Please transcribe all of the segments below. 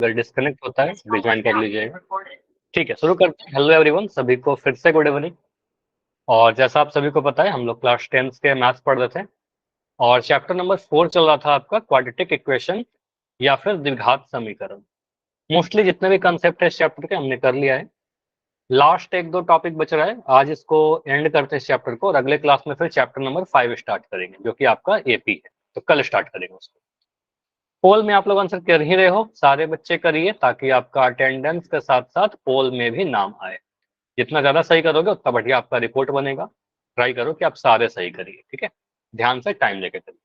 अगर डिस्कनेक्ट होता है रिज्वाइन कर लीजिएगा। ठीक है, शुरू करते हैं। हेलो एवरीवन, सभी को फिर से गुड इवनिंग। और जैसा आप सभी को पता है, हम लोग क्लास 10 के मैथ्स पढ़ रहे थे और चैप्टर नंबर 4 चल रहा था आपका क्वाड्रेटिक इक्वेशन या फिर द्विघात समीकरण। मोस्टली जितने भी कंसेप्ट है इस चैप्टर के हमने कर लिया है। लास्ट एक दो टॉपिक बच रहा है, आज इसको एंड करते हैं इस चैप्टर को और अगले क्लास में फिर चैप्टर नंबर 5 स्टार्ट करेंगे जो कि आपका एपी है, तो कल स्टार्ट करेंगे उसको। पोल में आप लोग आंसर कर ही रहे हो, सारे बच्चे करिए ताकि आपका अटेंडेंस के साथ साथ पोल में भी नाम आए। जितना ज्यादा सही करोगे उतना बढ़िया आपका रिपोर्ट बनेगा। ट्राई करो कि आप सारे सही करिए, ठीक है, ध्यान से टाइम लेके करिए।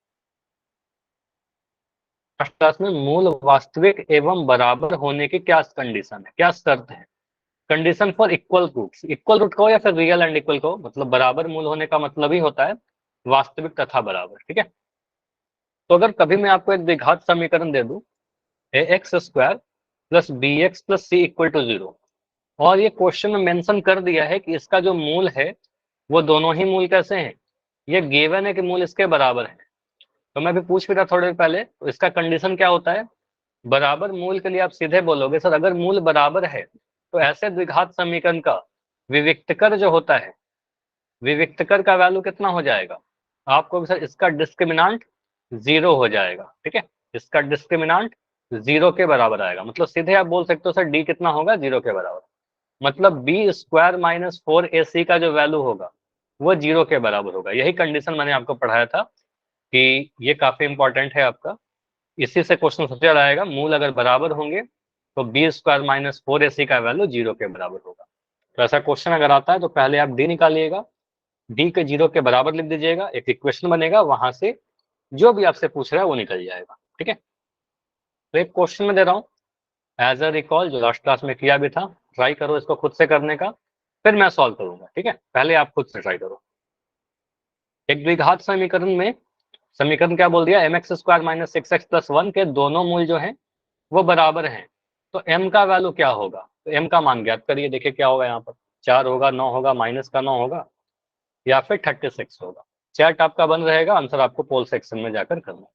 फर्स्ट क्लास में मूल वास्तविक एवं बराबर होने की क्या कंडीशन है, क्या शर्त है? Condition for equal roots, equal root कहो या फिर रियल एंड इक्वल कहो, मतलब बराबर मूल होने का मतलब ही होता है वास्तविक तथा बराबर, ठीक है। तो अगर कभी मैं आपको एक द्विघात समीकरण दे दूं a x square plus b x plus c equal to 0 और ये क्वेश्चन में मेंशन कर दिया है कि इसका जो मूल है वो दोनों ही मूल कैसे हैं, ये गिवन है कि मूल इसके बराबर है। तो मैं भी पूछ भी था थोड़ी देर पहले, तो इसका कंडीशन क्या होता है? बराबर मूल के लिए आप सीधे बोलोगे सर अगर मूल बराबर है तो ऐसे द्विघात समीकरण का विविक्तकर जो होता है, विविक्तकर का वैल्यू कितना हो जाएगा? आपको सर इसका डिस्क्रिमिनांट 0 हो जाएगा, ठीक है, इसका डिस्क्रिमिनांट 0 के बराबर आएगा। मतलब सीधे आप बोल सकते हो सर डी कितना होगा? 0 के बराबर। मतलब बी स्क्वायर माइनस 4ac का जो वैल्यू होगा वो 0 के बराबर होगा। यही कंडीशन मैंने आपको पढ़ाया था कि ये काफी इंपॉर्टेंट है आपका। इसी से क्वेश्चन सबसे ज्यादा आएगा, मूल अगर बराबर होंगे तो बी स्क्वायर माइनस 4ac का वैल्यू 0 के बराबर होगा। तो ऐसा क्वेश्चन अगर आता है तो पहले आप डी निकालिएगा, डी के 0 के बराबर लिख दीजिएगा, एक इक्वेशन बनेगा, वहां से जो भी आपसे पूछ रहा है वो निकल जाएगा, ठीक है। तो एक क्वेश्चन में दे रहा हूँ एज अ रिकॉल, जो लास्ट क्लास में किया भी था। ट्राई करो इसको खुद से करने का, फिर मैं सॉल्व करूंगा, ठीक है। पहले आप खुद से ट्राई करो। एक द्विघात समीकरण में समीकरण क्या बोल दिया, M X square minus 6x plus 1 के दोनों मूल जो हैं वो बराबर हैं। तो m का वैल्यू क्या होगा? तो m का मान ज्ञात करिए, देखिए क्या होगा यहाँ पर। 4 होगा, 9 होगा, माइनस का 9 होगा या फिर 36 होगा। चैट आपका बंद रहेगा, आंसर आपको पोल सेक्शन में जाकर करना।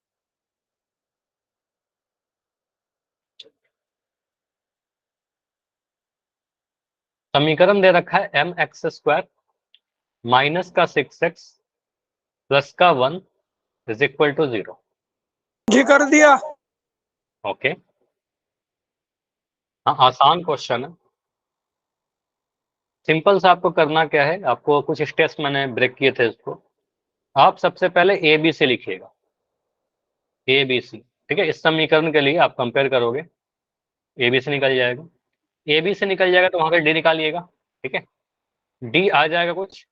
समीकरण दे रखा है एम एक्स स्क्वायर माइनस का 6x प्लस का 1 इज इक्वल टू 0। जी कर दिया। ओके, हाँ आसान क्वेश्चन है, सिंपल सा। आपको करना क्या है, आपको कुछ स्टेप्स मैंने ब्रेक किए थे इसको। आप सबसे पहले ए बी से लिखिएगा, ए बी सी, ठीक है। इस समीकरण के लिए आप कंपेयर करोगे, ए बी से निकल जाएगा, ए बी से निकल जाएगा तो वहां पे डी निकालिएगा, ठीक है। डी आ जाएगा कुछ,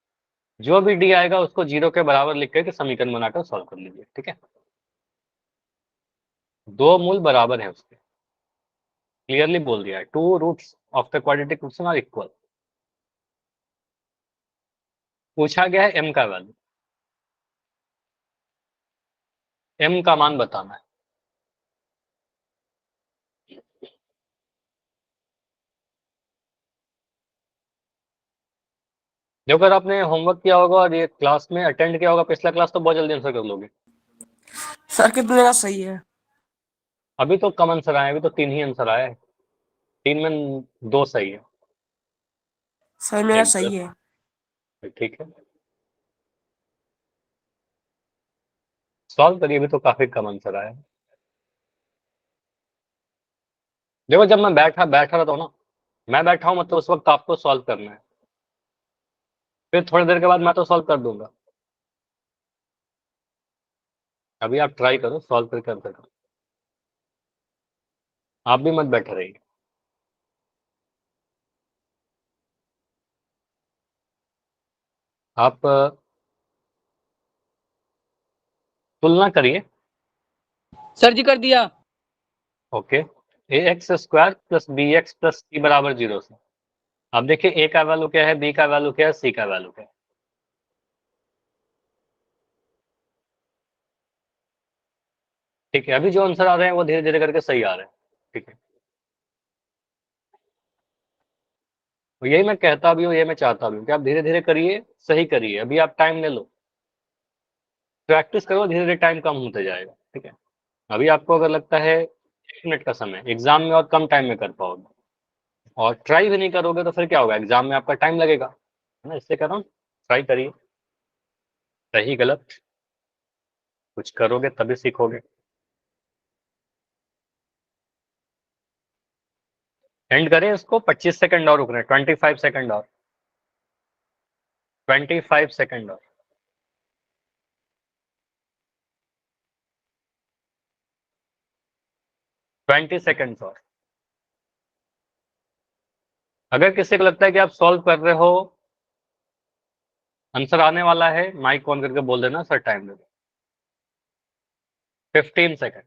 जो भी डी आएगा उसको 0 के बराबर लिख करके समीकरण बनाकर सॉल्व कर लीजिए, ठीक है। दो मूल बराबर है उसके, क्लियरली बोल दिया है, two roots of the quadratic equation are equal. पूछा गया है एम का वैल्यू, एम का मान बताना है। देखो अगर आपने होमवर्क किया होगा और ये क्लास में अटेंड किया होगा पिछला क्लास तो बहुत जल्दी आंसर कर लोगे। सर कितने का सही है? अभी तो कम आंसर आए, अभी तो 3 ही आंसर आए, 3 में 2 सही है। सर मेरा सही है। ठीक है, सॉल्व करिए, अभी तो काफी कम आंसर आया। देखो जब मैं बैठा रहता हूँ ना, मैं बैठा हूँ मतलब उस वक्त आपको सॉल्व करना है, फिर थोड़ी देर के बाद मैं तो सॉल्व कर दूंगा। अभी आप ट्राई करो, सॉल्व कर करो, आप भी मत बैठे रहिए। आप तुलना करिए। सर जी कर दिया। Okay, a x square plus b x plus c बराबर 0 से अब देखिए ए का वैल्यू क्या है, बी का वैल्यू क्या है, सी का वैल्यू क्या है। ठीक है, अभी जो आंसर आ रहे हैं वो धीरे धीरे करके सही आ रहे हैं, ठीक है। तो यही मैं कहता भी हूँ, यही मैं चाहता भी हूँ कि आप धीरे धीरे करिए, सही करिए। अभी आप टाइम ले लो, प्रैक्टिस करो, धीरे धीरे टाइम कम होते जाएगा, ठीक है। अभी आपको अगर लगता है 1 मिनट का समय, एग्जाम में और कम टाइम में कर पाओगे, और ट्राई भी नहीं करोगे तो फिर क्या होगा, एग्जाम में आपका टाइम लगेगा, है ना। इससे कह रहा हूँ ट्राई करिए, सही गलत कुछ करोगे तभी सीखोगे। एंड करें इसको, 25 सेकंड और रुकने, 25 सेकंड और, 25 सेकंड और, 20 सेकंड और। अगर किसी को लगता है कि आप सॉल्व कर रहे हो, आंसर आने वाला है, माइक ऑन करके बोल देना सर टाइम दे दो। 15 सेकंड।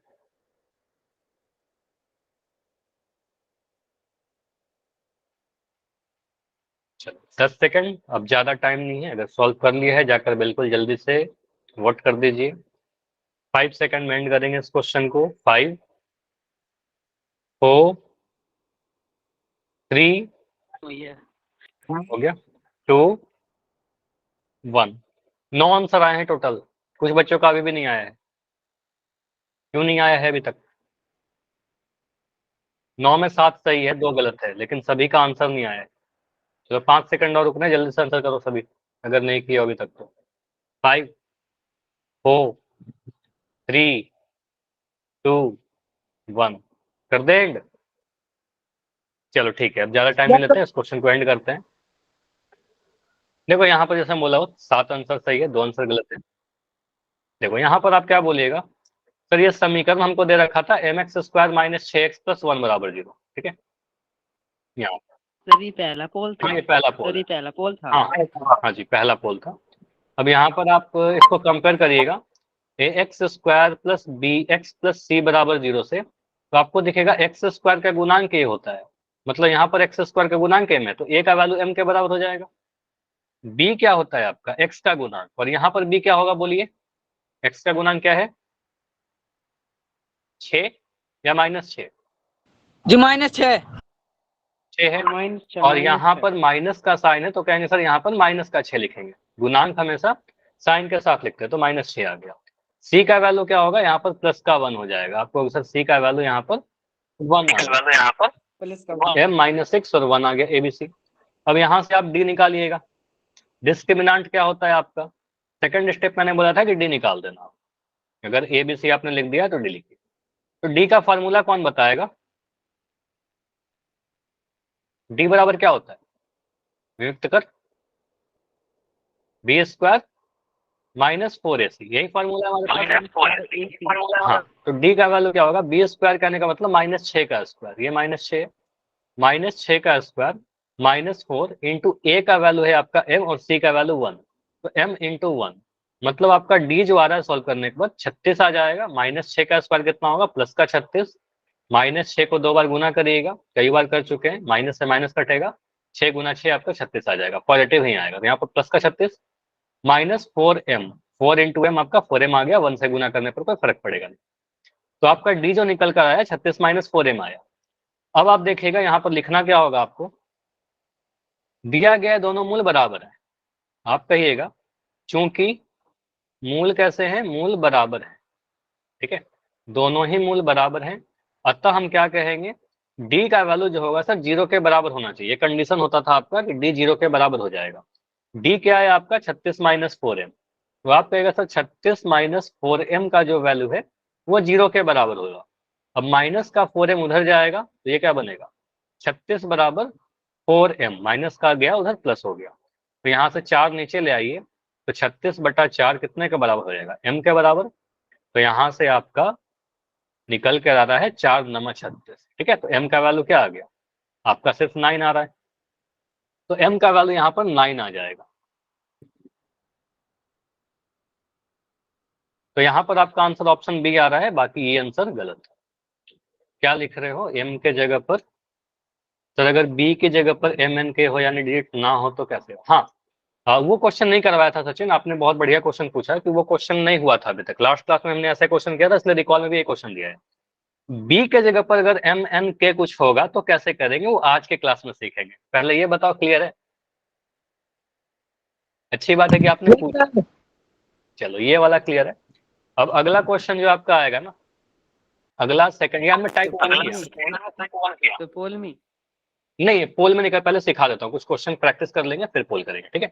चलो 10 सेकंड, अब ज्यादा टाइम नहीं है, अगर सॉल्व कर लिया है जाकर बिल्कुल जल्दी से वोट कर दीजिए। 5 सेकंड में एंड करेंगे इस क्वेश्चन को। 5 4 3 हो गया, 2 1। 9 आंसर आए हैं टोटल, कुछ बच्चों का अभी भी नहीं आया है, क्यों नहीं आया है अभी तक? 9 में 7 सही है, 2 गलत है, लेकिन सभी का आंसर नहीं आया है। चलो 5 सेकंड और रुकना है, जल्दी से आंसर करो सभी, अगर नहीं किया अभी तक तो। 5 4 3 2 1 कर दे एंड। चलो ठीक है, अब ज्यादा टाइम नहीं लेते हैं, इस क्वेश्चन को एंड करते हैं। देखो यहाँ पर जैसे बोला हो 7 आंसर सही है, 2 आंसर गलत है। देखो यहाँ पर आप क्या बोलिएगा, सर ये समीकरण हमको दे रखा था mx² माइनस 6x प्लस 1 बराबर 0, ठीक है। यहाँ सर ये पहला पोल था। हाँ, ये पहला पोल सर ये पहला पोल था। हाँ जी, पहला पोल था। अब यहाँ पर आप इसको कंपेयर करिएगा ax² plus bx plus c बराबर 0 से, तो आपको दिखेगा x² का गुणांक a होता है, मतलब यहाँ पर x² का गुणांक m है, तो a का वैल्यू m के बराबर हो जाएगा। b क्या होता है आपका, x का गुणांक, और यहाँ पर b क्या होगा बोलिए, x का गुणांक क्या है, 6 या -6? जी -6। 6 है, और यहाँ पर माइनस का साइन है, तो कहेंगे सर यहाँ पर माइनस का 6 लिखेंगे, गुणांक हमेशा साइन के साथ लिखते हैं, तो -6 आ गया। सी का वैल्यू क्या होगा, यहाँ पर प्लस का 1 हो जाएगा, आपको सर सी का वैल्यू यहाँ पर 1 आ गया, यहाँ पर m -6 और 1 आ गया एबीसी। अब यहाँ से आप डी निकालिएगा, डिस्क्रिमिनांट क्या होता है आपका, सेकंड स्टेप मैंने बोला था कि डी निकाल देना, अगर एबीसी आपने लिख दिया तो डी लिखिए। तो डी का फॉर्मूला कौन बताएगा, डी बराबर क्या होता है, वियुक्त कर b² माइनस 4ac, यही फॉर्मूला हमारे पास। हाँ, तो डी का वैल्यू क्या होगा, b² कहने का मतलब -6 का स्क्वायर, ये -6, -6 का स्क्वायर -4 इंटू ए का वैल्यू है आपका m और c का वैल्यू 1, तो m इंटू 1, मतलब आपका डी जो आ रहा है सॉल्व करने के बाद 36 आ जाएगा। -6 का स्क्वायर कितना होगा, प्लस का 36, -6 को 2 बार गुना करिएगा, कई बार कर चुके हैं, माइनस से माइनस कटेगा, 6 गुना 6 आपका 36 आ जाएगा, पॉजिटिव ही आएगा, तो यहाँ पर प्लस का 36 -4m, 4 इंटू एम आपका 4m आ गया, 1 से गुना करने पर कोई फर्क पड़ेगा नहीं, तो आपका डी जो निकल कर आया 36 -4m आया। अब आप देखिएगा यहाँ पर लिखना क्या होगा आपको, दिया गया दोनों मूल बराबर है, आप कहिएगा चूंकि मूल कैसे हैं, मूल बराबर है, ठीक है, दोनों ही मूल बराबर हैं, अतः हम क्या कहेंगे, डी का वैल्यू जो होगा सर 0 के बराबर होना चाहिए, कंडीशन होता था आपका कि डी 0 के बराबर हो जाएगा। डी क्या है आपका 36 -4m, तो आप कहेगा सर 36 -4m का जो वैल्यू है वो 0 के बराबर होगा। अब माइनस का 4m उधर जाएगा, तो ये क्या बनेगा, 36 बराबर 4m, माइनस का गया उधर प्लस हो गया, तो यहाँ से 4 नीचे ले आइए, तो 36/4 कितने के बराबर हो जाएगा, m के बराबर, तो यहाँ से आपका निकल कर आ रहा है 4 × 36, ठीक है, तो m का वैल्यू क्या आ गया, आपका सिर्फ 9 आ रहा है, तो m का वैल्यू यहाँ पर 9 आ जाएगा। तो यहाँ पर आपका आंसर ऑप्शन बी आ रहा है, बाकी ये आंसर गलत है। क्या लिख रहे हो, m के जगह पर, सर अगर b की जगह पर mn हो यानी डिजिट ना हो तो कैसे हो? हाँ, वो क्वेश्चन नहीं करवाया था सचिन, आपने बहुत बढ़िया क्वेश्चन पूछा है कि वो क्वेश्चन नहीं हुआ था अभी तक, लास्ट क्लास में हमने ऐसा क्वेश्चन किया था, इसलिए रिकॉल में भी ये क्वेश्चन दिया है। बी के जगह पर अगर mn कुछ होगा तो कैसे करेंगे, वो आज के क्लास में सीखेंगे, पहले ये बताओ, क्लियर है? अच्छी बात है कि आपने पूछा, चलो ये वाला क्लियर है। अब अगला क्वेश्चन जो आपका आएगा ना, अगला सेकंड यार मैं टाइप 1 किया। तो पोल में नहीं पोल में नहीं कर, पहले सिखा देता हूँ, कुछ क्वेश्चन प्रैक्टिस कर लेंगे फिर पोल करेंगे, ठीक है।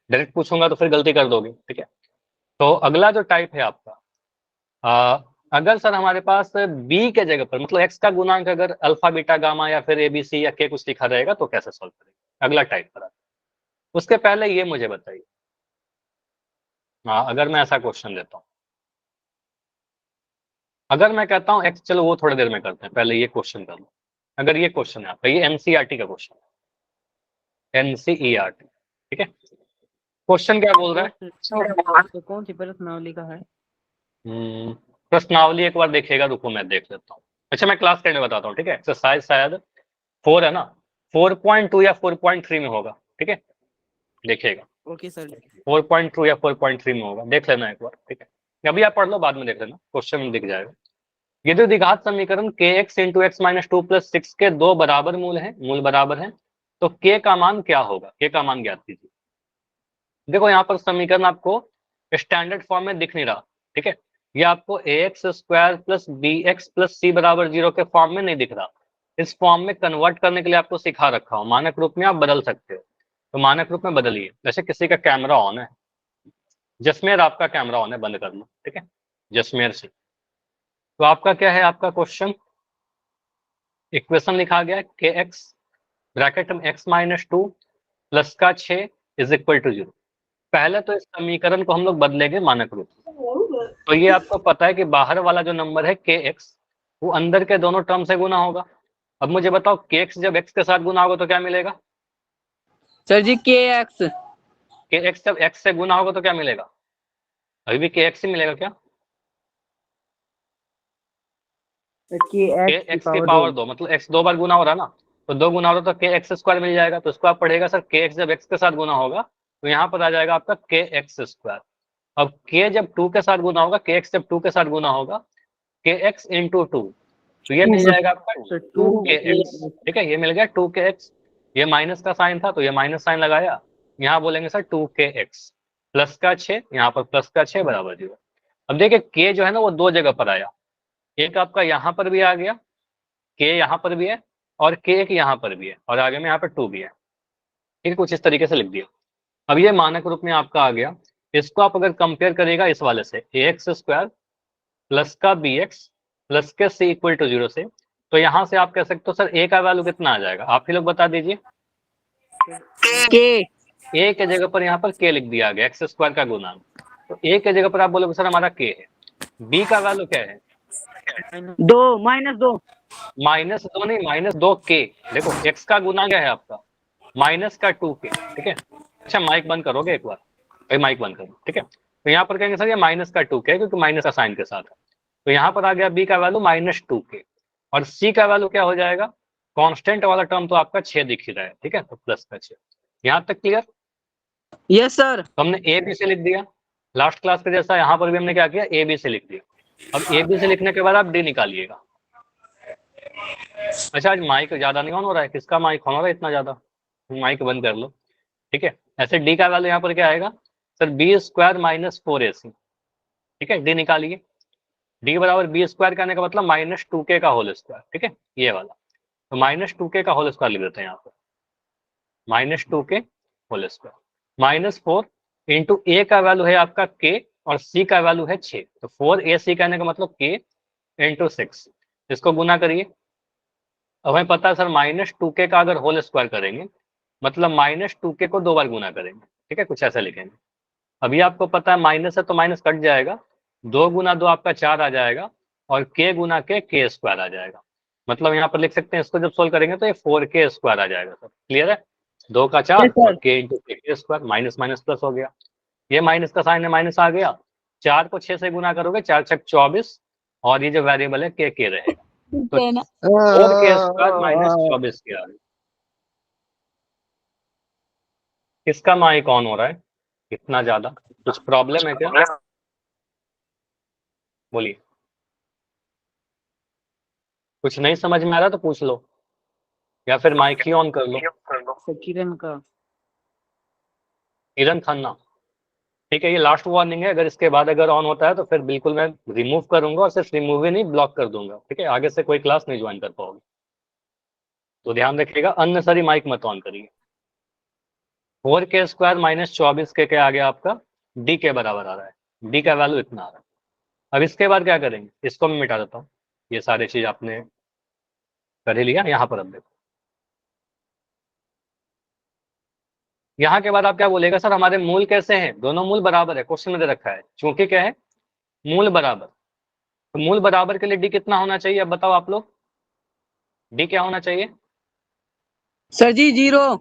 डायरेक्ट पूछूंगा तो फिर गलती कर दोगे, ठीक है। तो अगला जो टाइप है आपका, अगर सर हमारे पास बी के जगह पर मतलब एक्स का गुणांक अगर अल्फा बीटा गामा या फिर एबीसी या के कुछ लिखा रहेगा तो कैसे सॉल्व करेंगे, अगला टाइप पर। उसके पहले ये मुझे बताइए, हाँ अगर मैं ऐसा क्वेश्चन देता हूँ, अगर मैं कहता हूँ एक्स, चलो वो थोड़ी देर में करते हैं, पहले ये क्वेश्चन कर लो। अगर ये क्वेश्चन है आपका, ये एनसीईआरटी का क्वेश्चन है, एनसीईआरटी, ठीक है। क्वेश्चन क्या बोल रहा है? तो कौन सी प्रश्नावली का है? प्रश्नावली एक बार देखिएगा, रुको मैं देख लेता हूँ। अच्छा मैं क्लास करने बताता हूँ, ठीक है। एक्सरसाइज शायद 4 है ना, 4.2 या 4.3 में होगा, ठीक है। देखिएगा ओके सर। 4.2 या 4.3 में होगा, देख लेना एक बार, ठीक है। अभी आप पढ़ लो, बाद में देख लेना, क्वेश्चन में दिख जाएगा। यदि द्विघात समीकरण के एक्स इंटू एक्स माइनस 2+6 के दो बराबर मूल बराबर हैं, तो के का मान क्या होगा? के का मान ज्ञात कीजिए। देखो यहाँ पर समीकरण आपको स्टैंडर्ड फॉर्म में दिख नहीं रहा, ठीक है। ये आपको ax² plus bx plus c बराबर 0 के फॉर्म में नहीं दिख रहा। इस फॉर्म में कन्वर्ट करने के लिए आपको सिखा रखा हो, मानक रूप में आप बदल सकते हो, तो मानक रूप में बदलिए। जैसे किसी का कैमरा ऑन है, जसमेर आपका कैमरा ऑन है, बंद कर लो, ठीक है, जसमेर से। तो आपका क्या है, आपका क्वेश्चन इक्वेशन लिखा गया है के एक्स ब्रैकेट में x माइनस 2 प्लस का 6 इज इक्वल टू 0। पहले तो इस समीकरण को हम लोग बदलेंगे मानक रूप में। तो ये आपको पता है कि बाहर वाला जो नंबर है के एक्स, वो अंदर के दोनों टर्म से गुना होगा। अब मुझे बताओ के एक्स जब एक्स के साथ गुना होगा तो क्या मिलेगा? सर जी के एक्स जब एक्स से गुना होगा तो क्या मिलेगा? अभी भी के एक्स ही मिलेगा क्या? के एक्स की पावर 2, मतलब एक्स 2 बार गुना हो रहा है ना, तो 2 गुना हो रहा तो के एक्स स्क्वायर मिल जाएगा। तो इसको आप पढ़ेगा सर, के एक्स जब एक्स के साथ गुना होगा तो यहाँ पर आ जाएगा आपका के एक्स स्क्वायर। अब के जब 2 के साथ गुना होगा, के एक्स जब 2 के साथ गुना होगा, के एक्स इंटू 2, तो ये मिल जाएगा आपका 2kx, ठीक है। ये मिल गया 2kx, ये माइनस का साइन था तो ये माइनस साइन लगाया, यहाँ बोलेंगे सर 2kx प्लस का 6, यहाँ पर प्लस का 6 बराबर 0। अब देखिए के जो है ना वो दो जगह पर आया, एक आपका यहाँ पर भी आ गया, के यहाँ पर भी है, और के एक यहाँ पर भी है, और आगे में यहाँ पर 2 भी है, ठीक है। कुछ इस तरीके से लिख दिया। अब ये मानक रूप में आपका आ गया। इसको आप अगर कंपेयर करेगा इस वाले से, ax² प्लस का bx प्लस के c इक्वल टू 0 से, तो यहाँ से आप कह सकते हो सर a का वैल्यू कितना आ जाएगा, आप ही लोग बता दीजिए। के a के जगह पर यहाँ पर k लिख दिया गया, x² का गुणांक। तो a के जगह पर आप बोलोगे सर हमारा k है। b का वैल्यू क्या है? 2 -2 -2 नहीं, -2k। देखो x का गुणांक क्या है आपका? माइनस का 2k, ठीक है। अच्छा माइक बंद करोगे एक बार भाई, माइक बंद करो, ठीक है। तो यहाँ पर कहेंगे सर ये माइनस का 2k है, क्योंकि माइनस का साइन के साथ है। तो यहाँ पर आ गया b का वैल्यू -2k, और c का वैल्यू क्या हो जाएगा? कांस्टेंट वाला टर्म तो आपका 6 दिख ही रहा है, ठीक है, तो प्लस का 6। यहाँ तक क्लियर? Yes sir. तो हमने ए बी से लिख दिया लास्ट क्लास के जैसा, यहाँ पर भी हमने क्या किया, ए बी से लिख दिया। अब ए बी से लिखने के बाद आप डी निकालिएगा। अच्छा आज माइक ज्यादा नहीं ऑन हो रहा है, किसका माइक ऑन हो रहा है इतना ज्यादा? माइक बंद कर लो, ठीक है। ऐसे डी का वैल्यू यहाँ पर क्या आएगा सर, b² माइनस 4ac, ठीक है। डी निकालिए, डी बराबर b² करने का मतलब -2k का होल स्क्वायर, ठीक है, ये वाला। तो -2k का होल स्क्वायर लिख देते हैं यहाँ पर, -2k होल स्क्वायर -4 इंटू ए का वैल्यू है आपका k और c का वैल्यू है 6, तो 4ac कहने का मतलब k इंटू 6, इसको गुना करिए। अब हमें पता है सर -2k का अगर होल स्क्वायर करेंगे मतलब -2k को 2 बार गुना करेंगे, ठीक है, कुछ ऐसा लिखेंगे। अभी आपको पता है माइनस है तो माइनस कट जाएगा, 2 गुना 2 आपका 4 आ जाएगा, और k गुना k² आ जाएगा। मतलब यहाँ पर लिख सकते हैं इसको जब सोल्व करेंगे तो ये 4k² आ जाएगा सर। क्लियर है? 2 का 4 और k into k², minus minus plus हो गया। ये माइनस का साइन है, माइनस आ गया। 4 को 6 से गुना करोगे, 4 छक 24, और ये जो वेरिएबल है k रहेगा, तो 4k² माइनस 24 के आ गया। किसका माइक ऑन हो रहा है इतना ज्यादा? कुछ प्रॉब्लम है क्या? बोलिए। कुछ नहीं समझ में आ रहा तो पूछ लो, या फिर माइक ही ऑन कर लो। किरण का किरण खन्ना, ठीक है, ये लास्ट वार्निंग है, अगर इसके बाद अगर ऑन होता है तो फिर बिल्कुल मैं रिमूव करूंगा, और सिर्फ रिमूव ही नहीं ब्लॉक कर दूंगा। ठीक है, आगे से कोई क्लास नहीं ज्वाइन कर पाओगे, तो ध्यान रखिएगा, अननेसेसरी माइक मत ऑन करिए। 4k² माइनस 24k के आगे आपका डी के बराबर आ रहा है, डी का वैल्यू इतना आ रहा है। अब इसके बाद क्या करेंगे, इसको मैं मिटा देता हूँ, ये सारी चीज आपने कर ही लिया। यहाँ पर अब देखो, यहाँ के बाद आप क्या बोलेगा, सर हमारे मूल कैसे हैं, दोनों मूल बराबर है, क्वेश्चन में दे रखा है, चूंकि क्या है, मूल बराबर। तो मूल बराबर के लिए डी कितना होना चाहिए, अब बताओ आप लोग, डी क्या होना चाहिए? सर जी 0।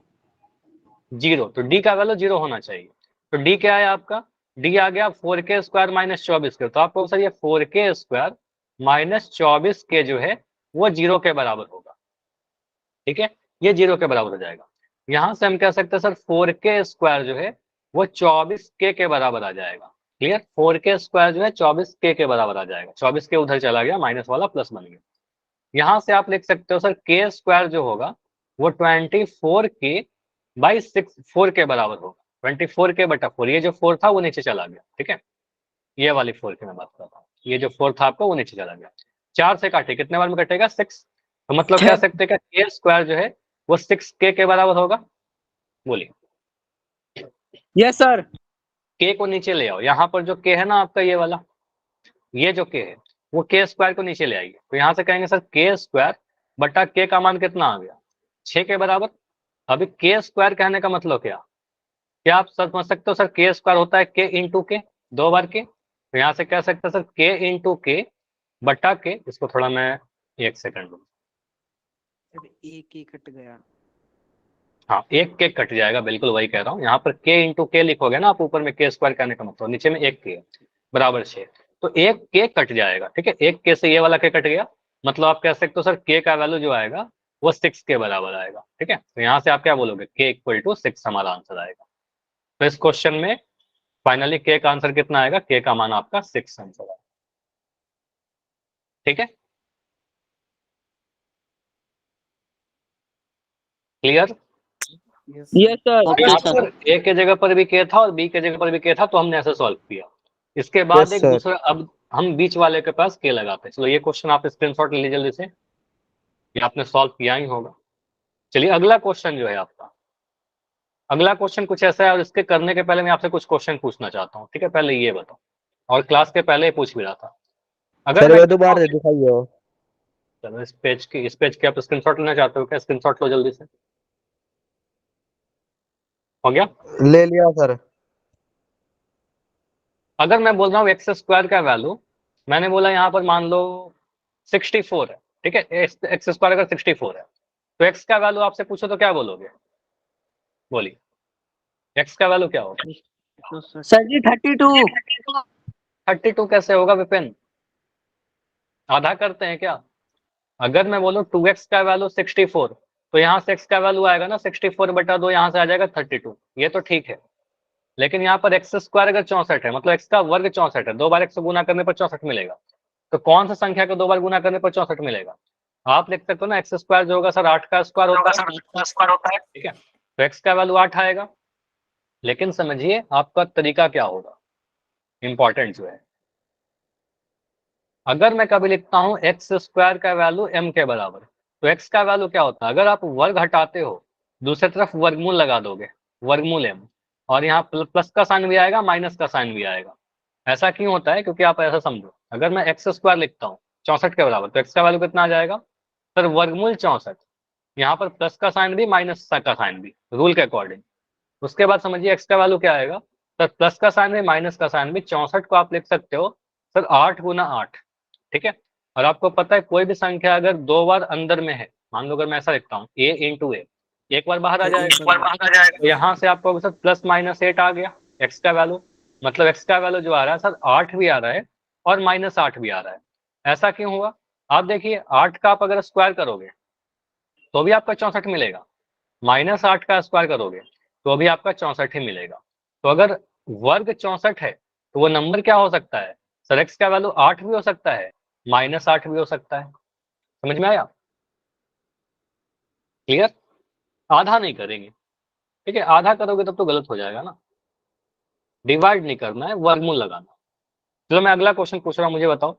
0, तो डी का वैल्यू 0 होना चाहिए। तो डी क्या है आपका, डी आ गया 4k² माइनस 24k। तो आपको सर ये 4k² माइनस 24k जो है वो 0 के बराबर होगा। ठीक है, ये 0 के बराबर हो जाएगा। यहां से हम कह सकते हैं सर 4k² जो है वो 24k के बराबर आ जाएगा। क्लियर, 4k² जो है 24k के बराबर आ जाएगा। 24k उधर चला गया, माइनस वाला प्लस बन गया। यहां से आप लिख सकते हो सर k² जो होगा वो 24k बाई 4 के बराबर होगा। 24k बटा 4, ये जो 4 था वो नीचे चला गया। ठीक है, ये वाली 4 की मैं बात कर रहा हूँ, ये जो 4 था आपका वो नीचे चला गया। 4 से काटे कितने बार में कटेगा, 6। तो मतलब कह सकते हैं कि k² जो है वो 6k के बराबर होगा। बोलिए। Yes sir. k को नीचे ले आओ, यहाँ पर जो k है ना आपका ये वाला, ये जो k है वो k² को नीचे ले आइए। तो यहाँ से कहेंगे सर k² बटा k का मान कितना आ गया, 6 के बराबर। अभी k² कहने का मतलब क्या आप सर समझ सकते हो, सर k² होता है k इंटू के, 2 बार k। तो यहाँ से कह सकते हैं सर k इंटू के बटा k। इसको थोड़ा मैं 1 सेकंड दूँ, एक ही कट गया। हाँ, एक के कट जाएगा, बिल्कुल वही कह रहा हूँ। यहाँ पर k इंटू के लिखोगे ना आप, ऊपर में k² कहने का मतलब, नीचे में एक k बराबर 6, तो एक k कट जाएगा। ठीक है, एक k से ये वाला k कट गया, मतलब आप कह सकते हो सर k का वैल्यू जो आएगा वो 6 के बराबर आएगा। ठीक है, तो यहाँ से आप क्या बोलोगे, k इक्वल टू 6 हमारा आंसर आएगा। तो इस क्वेश्चन में फाइनली k का आंसर कितना आएगा, k का मान आपका 6 आंसर आएगा। ठीक है, क्लियर। Yes sir. तो यहाँ पर a के जगह पर भी k था और b के जगह पर भी k था, तो हमने ऐसे सॉल्व किया। इसके बाद एक दूसरा, अब हम बीच वाले के पास k लगाते हैं। चलो ये क्वेश्चन आप स्क्रीनशॉट ले लीजिए जल्दी से, ये आपने सॉल्व किया ही होगा। चलिए अगला क्वेश्चन जो है आपका, अगला क्वेश्चन कुछ ऐसा है, और इसके करने के पहले मैं आपसे कुछ क्वेश्चन पूछना चाहता हूँ। ठीक है, पहले ये बताओ, और क्लास के पहले ही पूछ भी रहा था, अगर मैं दोबारा दिखाइए। चलो इस पेज की आप स्क्रीनशॉट लेना चाहते हो क्या, स्क्रीनशॉट लो जल्दी से। हो गया, ले लिया सर। अगर मैं बोल रहा हूँ x² का वैल्यू, मैंने बोला यहाँ पर मान लो 64 है। ठीक है, x² अगर 64 है तो x का वैल्यू आपसे पूछो तो क्या बोलोगे, बोलिए x का वैल्यू क्या होगा। सर जी 32। 32 कैसे होगा विपिन, आधा करते हैं क्या। अगर मैं बोलूँ 2x का वैल्यू 64, तो यहाँ से x का वैल्यू आएगा ना 64 बटा 2, यहाँ से आ जाएगा 32। ये तो ठीक है, लेकिन यहाँ पर x² अगर 64 है, मतलब x का वर्ग 64 है, 2 बार x से गुना करने पर 64 मिलेगा। तो कौन सा संख्या को 2 बार गुना करने पर 64 मिलेगा, आप लिख सकते हो ना x² जो होगा सर 8 का स्क्वायर होता है। ठीक है, तो x का वैल्यू 8 आएगा। लेकिन समझिए आपका तरीका क्या होगा, इंपॉर्टेंट जो है, अगर मैं कभी लिखता हूं x² का वैल्यू m के बराबर, तो x का वैल्यू क्या होता है, अगर आप वर्ग हटाते हो दूसरी तरफ वर्गमूल लगा दोगे, वर्गमूल m, और यहाँ प्लस का साइन भी आएगा, माइनस का साइन भी आएगा। ऐसा क्यों होता है, क्योंकि आप ऐसा समझो, अगर मैं x² लिखता हूँ 64 के बराबर, तो x का वैल्यू कितना आ जाएगा सर, वर्गमूल 64, यहाँ पर प्लस का साइन भी माइनस का साइन भी, रूल के अकॉर्डिंग। उसके बाद समझिए x का वैल्यू क्या आएगा सर, प्लस का साइन भी माइनस का साइन भी। 64 को आप लिख सकते हो सर 8 गुना 8। ठीक है, और आपको पता है कोई भी संख्या अगर 2 बार अंदर में है, मान लो अगर मैं ऐसा लिखता हूँ a इंटू ए, एक बार बाहर आ जाएगा, तो यहाँ से आपको सर प्लस माइनस 8 आ गया x का वैल्यू। मतलब x का वैल्यू जो आ रहा है सर 8 भी आ रहा है और माइनस 8 भी आ रहा है। ऐसा क्यों हुआ, आप देखिए 8 का आप अगर स्क्वायर करोगे तो भी आपका 64 मिलेगा, माइनस 8 का स्क्वायर करोगे तो भी आपका 64 ही मिलेगा। तो अगर वर्ग 64 है तो वो नंबर क्या हो सकता है सर, एक्स का वैल्यू 8 भी हो सकता है, माइनस 8 भी हो सकता है। समझ में आया, क्लियर। आधा नहीं करेंगे, ठीक है, आधा करोगे तब तो गलत हो जाएगा ना। डिवाइड नहीं करना है, वर्गमूल लगाना। चलो मैं अगला क्वेश्चन पूछ रहा हूँ, मुझे बताओ,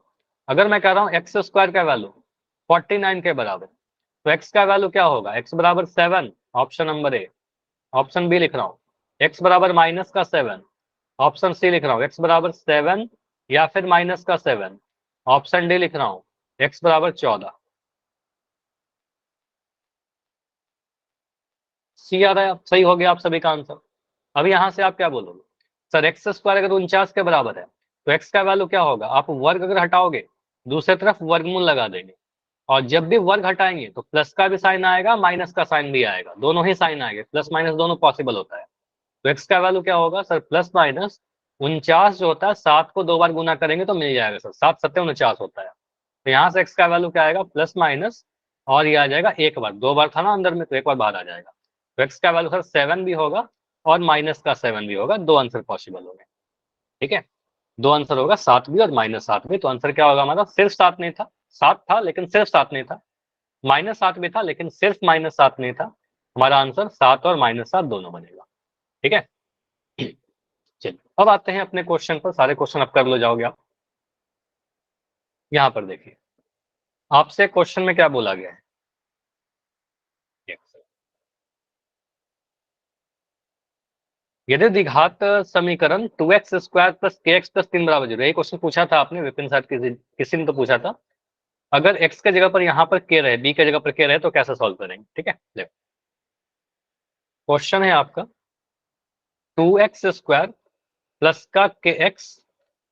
अगर मैं कह रहा हूँ एक्स स्क्वायर का वैल्यू 49 के बराबर, तो एक्स का वैल्यू क्या होगा? एक्स बराबर 7, option number A. Option B लिख रहा हूँ एक्स बराबर माइनस का 7, ऑप्शन सी लिख रहा हूँ एक्स बराबर 7 या फिर माइनस का 7, ऑप्शन डी लिख रहा हूँ एक्स बराबर 14। सी आ रहा है, सही हो गया आप सभी का आंसर। अब यहाँ से आप क्या बोलोगे? सर एक्स स्क्वायर अगर 49 के बराबर है तो एक्स का वैल्यू क्या होगा? आप वर्ग अगर हटाओगे दूसरी तरफ वर्गमूल लगा देंगे, और जब भी वर्ग हटाएंगे तो प्लस का भी साइन आएगा, माइनस का साइन भी आएगा, दोनों ही साइन आएंगे, प्लस माइनस दोनों पॉसिबल होता है। तो एक्स का वैल्यू क्या होगा सर? प्लस माइनस 49 जो होता है 7 को 2 बार गुना करेंगे तो मिल जाएगा सर, 7 सत्ते 49 होता है। तो यहाँ से एक्स का वैल्यू क्या आएगा? प्लस माइनस, और ये आ जाएगा एक बार, 2 बार था ना अंदर में तो एक बार बाहर आ जाएगा। तो एक्स का वैल्यू सर 7 भी होगा और माइनस का 7 भी होगा, दो आंसर पॉसिबल हो गए। ठीक है, दो आंसर होगा, 7 भी और माइनस 7 भी। तो आंसर क्या होगा हमारा? सिर्फ 7 नहीं था, 7 था लेकिन सिर्फ 7 नहीं था, माइनस 7 भी था लेकिन सिर्फ माइनस 7 नहीं था। हमारा आंसर 7 और माइनस 7 दोनों बनेगा। ठीक है, चलिए अब आते हैं अपने क्वेश्चन पर। सारे क्वेश्चन अब कर लो जाओगे आप। यहाँ पर देखिए आपसे क्वेश्चन में क्या बोला गया है। यदि द्विघात समीकरण 2x स्क्वायर प्लस के एक्स प्लस 3 बराबर 0, यही क्वेश्चन पूछा था आपने विपिन सर, किसी ने तो पूछा था। अगर x के जगह पर यहाँ पर k रहे, b के जगह पर k रहे तो कैसे सॉल्व करेंगे? ठीक है, देखो क्वेश्चन है आपका 2x स्क्वायर प्लस का के एक्स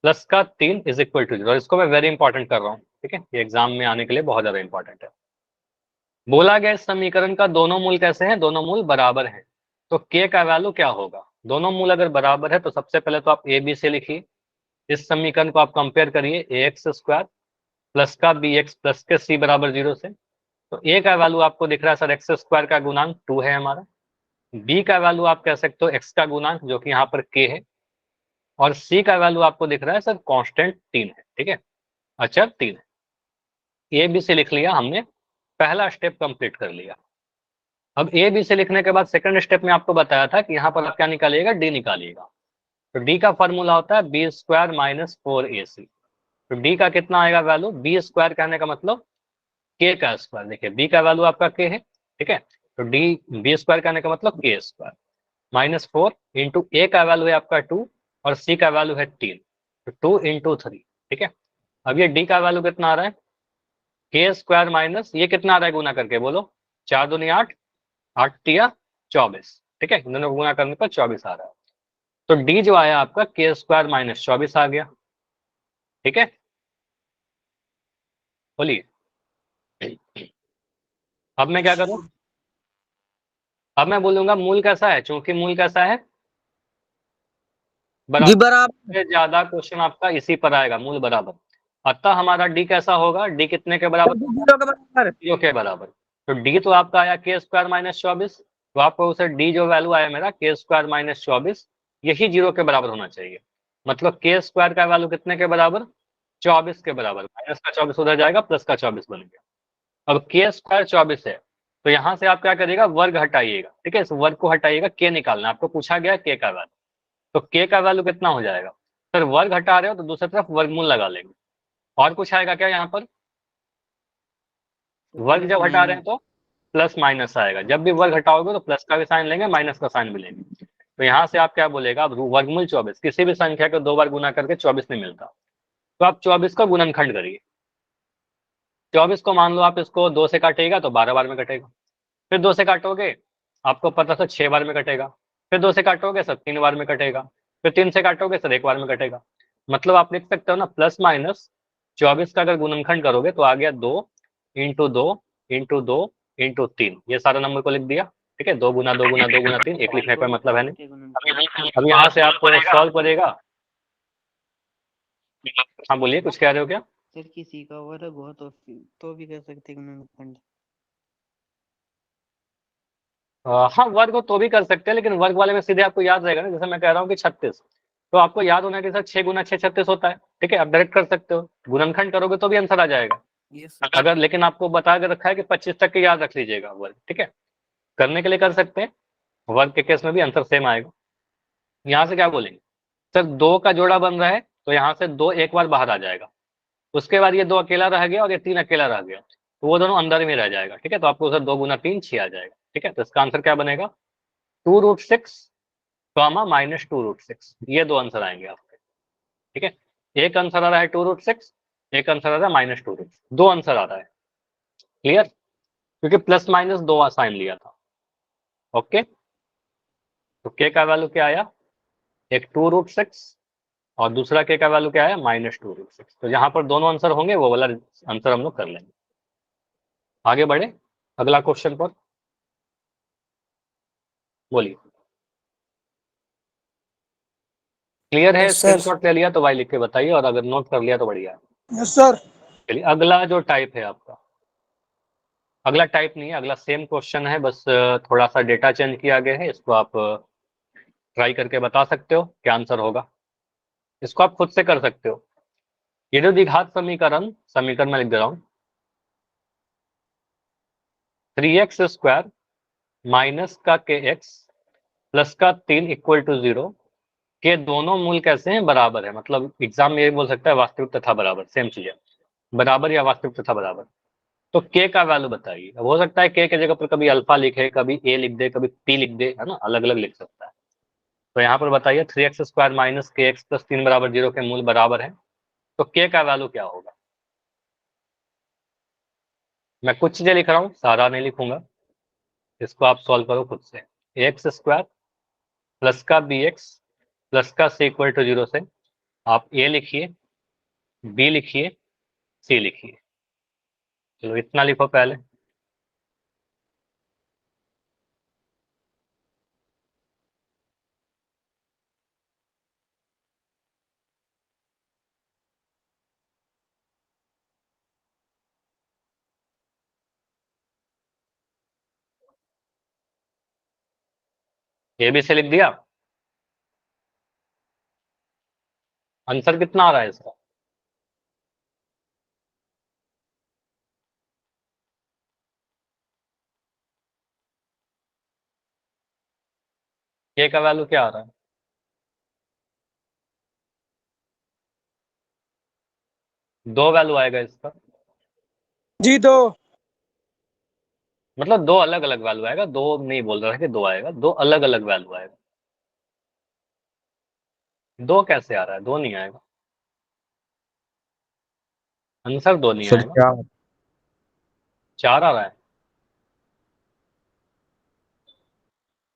प्लस का 3 इज इक्वल टू 0, और इसको मैं वेरी इंपॉर्टेंट कर रहा हूँ। ठीक है, ये एग्जाम में आने के लिए बहुत ज्यादा इंपॉर्टेंट है। बोला गया इस समीकरण का दोनों मूल कैसे हैं? दोनों मूल बराबर हैं। तो k का वैल्यू क्या होगा? दोनों मूल अगर बराबर है तो सबसे पहले तो आप ए बी से लिखिए, इस समीकरण को आप कंपेयर करिए ए एक्स स्क्वायर प्लस का बी एक्स प्लस के सी बराबर 0 से। तो ए का वैल्यू आपको दिख रहा है सर एक्स स्क्वायर का गुणांक 2 है हमारा, बी का वैल्यू आप कह सकते हो एक्स का गुणांक जो कि यहाँ पर के है, और सी का वैल्यू आपको दिख रहा है सर कांस्टेंट 3 है। ठीक है, अचर 3 है। ए बी से लिख लिया हमने, पहला स्टेप कंप्लीट कर लिया। अब ए बी से लिखने के बाद सेकंड स्टेप में आपको बताया था कि यहाँ पर आप क्या निकालिएगा? डी निकालिएगा। तो डी का फॉर्मूला होता है बी स्क्वायर माइनस 4ac। तो डी का कितना आएगा वैल्यू? बी स्क्वायर कहने का मतलब के का स्क्वायर। देखिए बी का वैल्यू आपका के है, ठीक है, तो डी बी स्क्वायर कहने का मतलब के स्क्वायर माइनस 4 इंटू ए का वैल्यू है आपका 2 और सी का वैल्यू है 3, तो 2 इंटू 3। ठीक है, अब ये डी का वैल्यू कितना आ रहा है? के स्क्वायर माइनस ये कितना आ रहा है गुना करके बोलो? 4 दूनी 8, 8 तिया 24। ठीक है, इन दोनों को गुना करने पर 24 आ रहा है। तो डी जो आया आपका के स्क्वायर माइनस 24 आ गया। ठीक है, बोलिए अब मैं क्या करूं? अब मैं बोलूंगा मूल कैसा है, चूंकि मूल कैसा है जी बराबर, बराबर। से ज्यादा क्वेश्चन आपका इसी पर आएगा, मूल बराबर। अतः हमारा डी कैसा होगा? डी कितने के बराबर? 0 के बराबर। 0 के बराबर। तो डी तो आपका आया के स्क्वायर माइनस 24, तो आपको उसे डी जो वैल्यू आया मेरा के स्क्वायर माइनस 24, यही 0 के बराबर होना चाहिए। मतलब के स्क्वायर का वैल्यू कितने के बराबर? 24 के बराबर। माइनस का 24 उधर जाएगा, प्लस का 24 बन गया। अब के स्क्वायर 24 है, तो यहाँ से आप क्या करिएगा? वर्ग हटाइएगा। ठीक है, इस वर्ग को हटाइएगा, के निकालना आपको पूछा गया के का वैल्यू। तो के का वैल्यू कितना हो जाएगा? सर वर्ग हटा रहे हो तो दूसरी तरफ वर्गमूल लगा लेंगे। और कुछ आएगा क्या यहाँ पर? वर्ग जब हटा रहे हैं तो प्लस माइनस आएगा, जब भी वर्ग हटाओगे तो प्लस का भी साइन लेंगे, माइनस का साइन भी लेंगे। तो यहाँ से आप क्या बोलेगा? अब वर्गमूल 24, किसी भी संख्या को 2 बार गुना करके 24 नहीं मिलता, तो आप 24 का गुणनखंड करिए। 24 को मान लो आप इसको 2 से काटेगा तो 12 बार में कटेगा, फिर 2 से काटोगे आपको पता सर 6 बार में कटेगा, फिर 2 से काटोगे सर 3 बार में कटेगा, फिर 3 से काटोगे सर 1 बार में कटेगा। मतलब आप लिख सकते हो ना प्लस माइनस 24 का अगर गुणनखंड करोगे तो आ गया 2 इंटू 2 इंटू 2 इंटू 3, ये सारा नंबर को लिख दिया। ठीक है, 2 गुना 2 गुना 2 गुना 3, एक लिखने का मतलब है नहीं। अब यहाँ से आप सॉल्व करेगा। हाँ बोलिए, कुछ कह रहे हो क्या? सर किसी का वर्ग हो तो भी कर सकते हैं गुणनखंड। हाँ वर्ग हो तो भी कर सकते हैं, लेकिन वर्ग वाले में सीधे आपको याद रहेगा ना, जैसे मैं कह रहा हूँ कि 36, तो आपको याद होना कि सर 6 गुना 6 36 होता है। ठीक है, आप डायरेक्ट कर सकते हो, गुणनखंड करोगे तो भी आंसर आ जाएगा। अगर लेकिन आपको बता के रखा है कि 25 तक के याद रख लीजिएगा वर्ग। ठीक है, करने के लिए कर सकते हैं, वर्ग के केस में भी आंसर सेम आएगा। यहाँ से क्या बोलेंगे? सर 2 का जोड़ा बन रहा है तो यहाँ से 2 एक बार बाहर आ जाएगा, उसके बाद ये 2 अकेला रह गया और ये 3 अकेला रह गया, तो वो दोनों अंदर में रह जाएगा। ठीक है, तो आपको सर 2 गुना 3 6 आ जाएगा। ठीक है, तो इसका आंसर क्या बनेगा, 2√6 कॉमा -2√6, ये 2 आंसर आएंगे आपके। ठीक है, एक आंसर आ रहा है 2√6, एक आंसर आ रहा है -2√6, 2 आंसर आ रहा है। क्लियर, क्योंकि प्लस माइनस 2 साइन लिया था। ओके, तो के का वैल्यू क्या आया, एक 2√6 और दूसरा के का वैल्यू क्या आया, -2√6। तो यहाँ पर दोनों आंसर होंगे, वो वाला आंसर हम लोग कर लेंगे। आगे बढ़े अगला क्वेश्चन पर, बोलिए। क्लियर है, यस सर। स्क्रीनशॉट ले लिया तो भाई लिख के बताइए, और अगर नोट कर लिया तो बढ़िया है। Yes sir. चलिए अगला जो टाइप है आपका, अगला टाइप नहीं है, अगला सेम क्वेश्चन है, बस थोड़ा सा डेटा चेंज किया गया है। इसको आप ट्राई करके बता सकते हो क्या आंसर होगा, इसको आप खुद से कर सकते हो। ये जो द्विघात समीकरण में लिख दे रहा हूँ, 3x² माइनस का kx प्लस का 3 इक्वल टू 0 के दोनों मूल कैसे हैं, बराबर है। मतलब एग्जाम में ये बोल सकता है वास्तविक तथा बराबर, सेम चीज है, बराबर या वास्तविक तथा बराबर। तो के का वैल्यू बताइए। अब हो सकता है के जगह पर कभी अल्फा लिखे, कभी ए लिख दे, कभी पी लिख दे, है ना, अलग अलग लिख सकता है। तो यहाँ पर बताइए 3x² माइनस के एक्स प्लस 3 बराबर 0 के मूल बराबर है, तो के का वैल्यू क्या होगा। मैं कुछ चीजें लिख रहा हूँ, सारा नहीं लिखूंगा, इसको आप सॉल्व करो खुद से। x² प्लस का bx प्लस का c इक्वल टू 0 से आप a लिखिए, b लिखिए, c लिखिए। चलो इतना लिखो पहले। ए बी सी लिख दिया, आंसर कितना आ रहा है इसका, के का वैल्यू क्या आ रहा है, दो वैल्यू आएगा इसका, जी 2। मतलब दो अलग अलग वैल्यू आएगा, दो नहीं बोल रहा है कि दो आएगा, दो अलग अलग वैल्यू आएगा। दो कैसे आ रहा है, दो नहीं आएगा, आंसर दो नहीं सर आएगा, क्या 4 आ रहा है।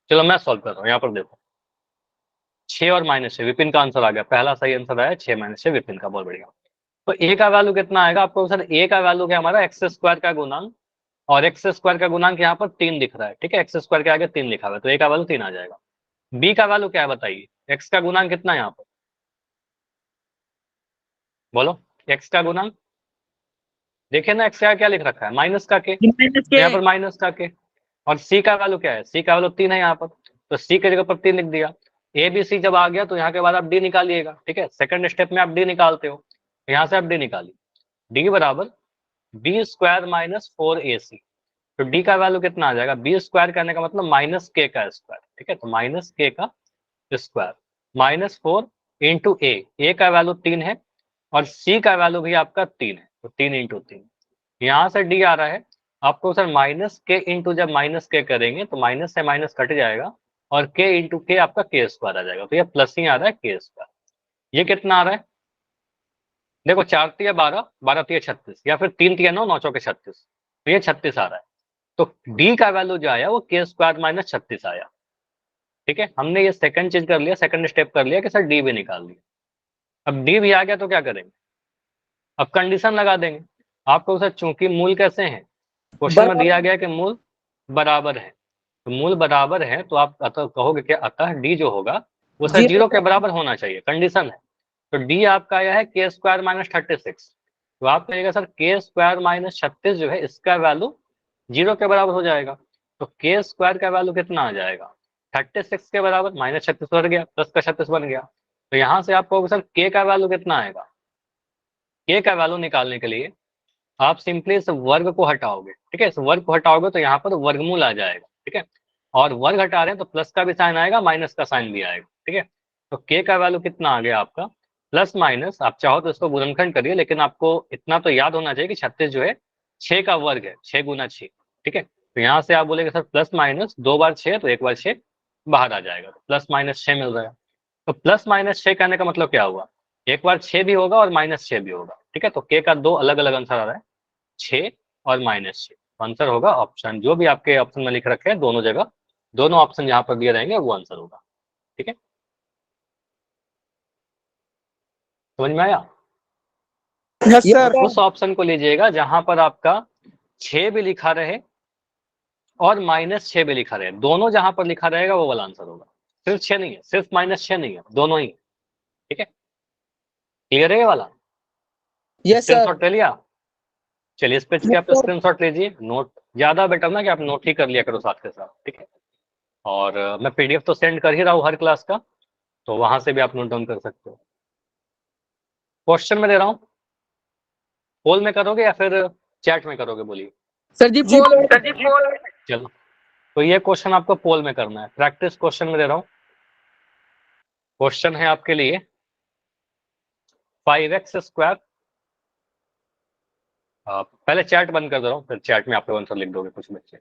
चलो मैं सॉल्व कर रहा हूँ, यहाँ पर देखो 6 और -6, विपिन का आंसर आ गया, पहला सही आंसर आया 6 -6 विपिन का, बहुत बढ़िया। तो ए का वैल्यू कितना आएगा आपको, सर ए का वैल्यू क्या हमारा x² का गुणांक, और x² का गुणांक यहाँ पर 3 दिख रहा है। ठीक है, x² के आगे 3 लिखा हुआ है, तो ए का वैल्यू 3 आ जाएगा। बी का वैल्यू क्या है बताइए, x का गुणांक कितना है यहाँ पर, बोलो x का गुणांक, देखिए ना x का क्या लिख रखा है, माइनस का के, तो यहाँ पर माइनस का के। और c का वैल्यू क्या है, c का वैल्यू 3 है यहाँ पर, तो c की जगह पर 3 लिख दिया। ए बी सी जब आ गया तो यहाँ के बाद आप डी निकालिएगा। ठीक है, सेकंड स्टेप में आप डी निकालते हो, तो यहाँ से आप डी निकालिए, डी बराबर b² माइनस 4ac। तो डी का वैल्यू कितना आ जाएगा, b² करने का मतलब माइनस के का स्क्वायर। ठीक है, तो माइनस के का स्क्वायर -4 इंटू ए का वैल्यू 3 है और सी का वैल्यू भी आपका 3 है, तो 3 इंटू 3। यहाँ से डी आ रहा है आपको सर माइनस के इंटू, जब माइनस के करेंगे तो माइनस से माइनस कट जाएगा और के इंटू के आपका के स्क्वायर आ जाएगा, तो ये प्लस ही आ रहा है के स्क्वायर। ये कितना आ रहा है, देखो 4 तिया 12, 12 तिया 36, या फिर 3 तिया 9, 9 चौके 36, तो ये 36 आ रहा है। तो डी का वैल्यू जो आया वो के² माइनस 36 आया। ठीक है, हमने ये सेकंड चीज कर लिया, सेकंड स्टेप कर लिया कि सर डी भी निकाल लिया। अब डी भी आ गया तो क्या करेंगे, अब कंडीशन लगा देंगे। आपको सर चूंकि मूल कैसे हैं, क्वेश्चन में दिया गया कि मूल बराबर है, तो मूल बराबर है तो आप अतः कहोगे कि अतः डी जो होगा वो सर 0 के बराबर होना चाहिए, कंडीशन है। तो डी आपका आया है के² माइनस 36, तो आप कहिएगा सर के² माइनस 36 जो है इसका वैल्यू 0 के बराबर हो जाएगा। तो के² का वैल्यू कितना आ जाएगा, 36 के बराबर, -36 बढ़ गया, प्लस का 36 बन गया। तो यहाँ से आप कहोगे सर के का वैल्यू कितना आएगा, के का वैल्यू निकालने के लिए आप सिंपली इस वर्ग को हटाओगे। ठीक है, इस वर्ग को हटाओगे तो यहाँ पर वर्गमूल आ जाएगा। ठीक है, और वर्ग हटा रहे हैं तो प्लस का भी साइन आएगा, माइनस का साइन भी आएगा। ठीक है, तो k का वैल्यू कितना आ गया आपका, प्लस माइनस, आप चाहो तो इसको गुणनखंड करिए, लेकिन आपको इतना तो याद होना चाहिए कि 36 जो है 6 का वर्ग है, 6 गुना 6, ठीक है। तो यहाँ से आप बोलेंगे सर प्लस माइनस 2 बार 6, तो 1 बार 6 बाहर आ जाएगा, तो प्लस माइनस 6 मिल रहा है। तो प्लस माइनस 6 कहने का मतलब क्या हुआ, एक बार 6 भी होगा और माइनस 6 भी होगा, ठीक है। तो के का दो अलग अलग आंसर आ रहा है, 6 और माइनस 6। आंसर होगा ऑप्शन, जो भी आपके ऑप्शन में लिख रखे हैं दोनों जगह, दोनों ऑप्शन जहां पर दिए रहेंगे वो आंसर होगा, ठीक है। समझ में आया? Yes sir. तो उस ऑप्शन को लीजिएगा जहां पर आपका 6 भी लिखा रहे और माइनस 6 भी लिखा रहे, दोनों जहां पर लिखा रहेगा वो वाला आंसर होगा। सिर्फ 6 नहीं है, सिर्फ माइनस 6 नहीं है, दोनों ही, ठीक है। क्लियर है ये वाला? Yes sir. स्क्रीनशॉट ले लिया? चलिए इस पेज के आप स्क्रीनशॉट लीजिए, नोट ज्यादा बेटर ना कि आप नोट ही कर लिया करो साथ के साथ, ठीक है। और मैं पीडीएफ तो सेंड कर ही रहा हूँ हर क्लास का, तो वहां से भी आप नोट डाउन कर सकते हो। क्वेश्चन में दे रहा हूँ, पोल में करोगे या फिर चैट में करोगे, बोलिए। सर जी पोल। चलो, तो ये क्वेश्चन आपको पोल में करना है, प्रैक्टिस क्वेश्चन में दे रहा हूँ। क्वेश्चन है आपके लिए 5x स्क्वायर, पहले चैट बंद कर दे रहा हूँ, फिर चैट में आप लोग आंसर लिख दोगे कुछ बच्चे।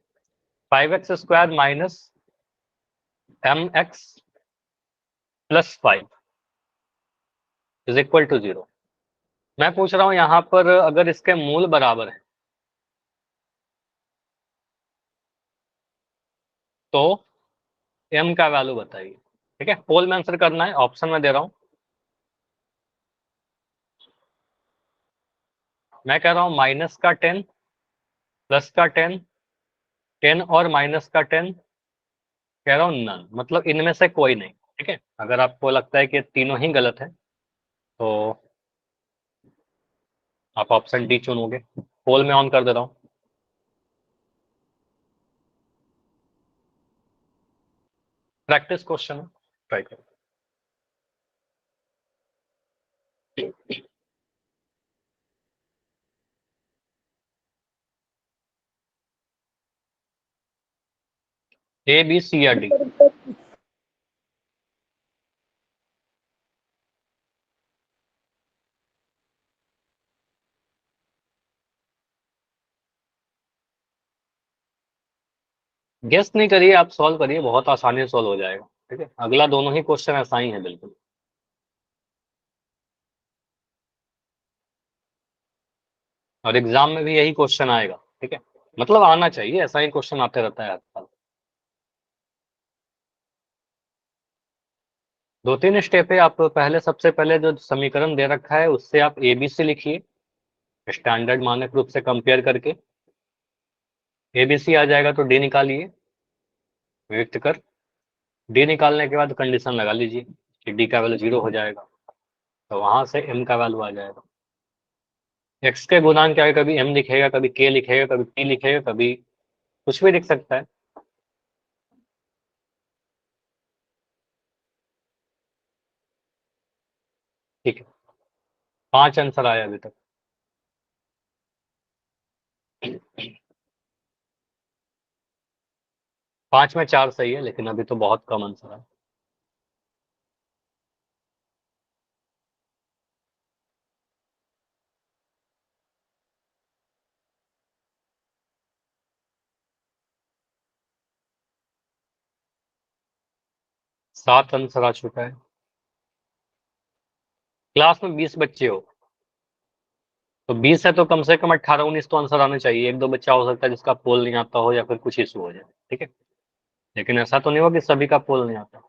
5x square minus mx plus 5 is equal to 0। मैं पूछ रहा हूं यहां पर अगर इसके मूल बराबर है तो m का वैल्यू बताइए, ठीक है। पोल में आंसर करना है, ऑप्शन में दे रहा हूं। मैं कह रहा हूं माइनस का 10, प्लस का 10, 10 और माइनस का 10, कह रहा हूं नन, मतलब इनमें से कोई नहीं, ठीक है। अगर आपको लगता है कि तीनों ही गलत है तो आप ऑप्शन डी चुनोगे। पोल में ऑन कर दे रहा हूं। प्रैक्टिस क्वेश्चन ट्राई करो। ए बी सी या डी? गेस नहीं करिए, आप सॉल्व करिए, बहुत आसानी से सॉल्व हो जाएगा, ठीक है। अगला दोनों ही क्वेश्चन ऐसा ही है बिल्कुल। और एग्जाम में भी यही क्वेश्चन आएगा, ठीक है। मतलब आना चाहिए, ऐसा ही क्वेश्चन आते रहता है हर साल। 2-3 स्टेप है, आप पहले सबसे पहले जो समीकरण दे रखा है उससे आप एबीसी लिखिए, स्टैंडर्ड मानक रूप से कंपेयर करके। एबीसी आ जाएगा तो डी निकालिए, व्यक्त कर, डी निकालने के बाद कंडीशन लगा लीजिए कि डी का वैल्यू 0 हो जाएगा, तो वहां से एम का वैल्यू आ जाएगा। एक्स के गुणांक क्या है, कभी एम लिखेगा, कभी के लिखेगा, कभी पी लिखेगा, कभी कुछ भी लिख सकता है। ठीक है, 5 आंसर आया अभी तक। 5 में 4 सही है, लेकिन अभी तो बहुत कम आंसर है। सात आंसर आ चुका है। क्लास में 20 बच्चे हो तो 20 है तो कम से कम 18-19 तो आंसर आने चाहिए। एक दो बच्चा हो सकता है जिसका पोल नहीं आता हो या फिर कुछ इशू हो जाए, ठीक है। लेकिन ऐसा तो नहीं होगा कि सभी का पोल नहीं आता।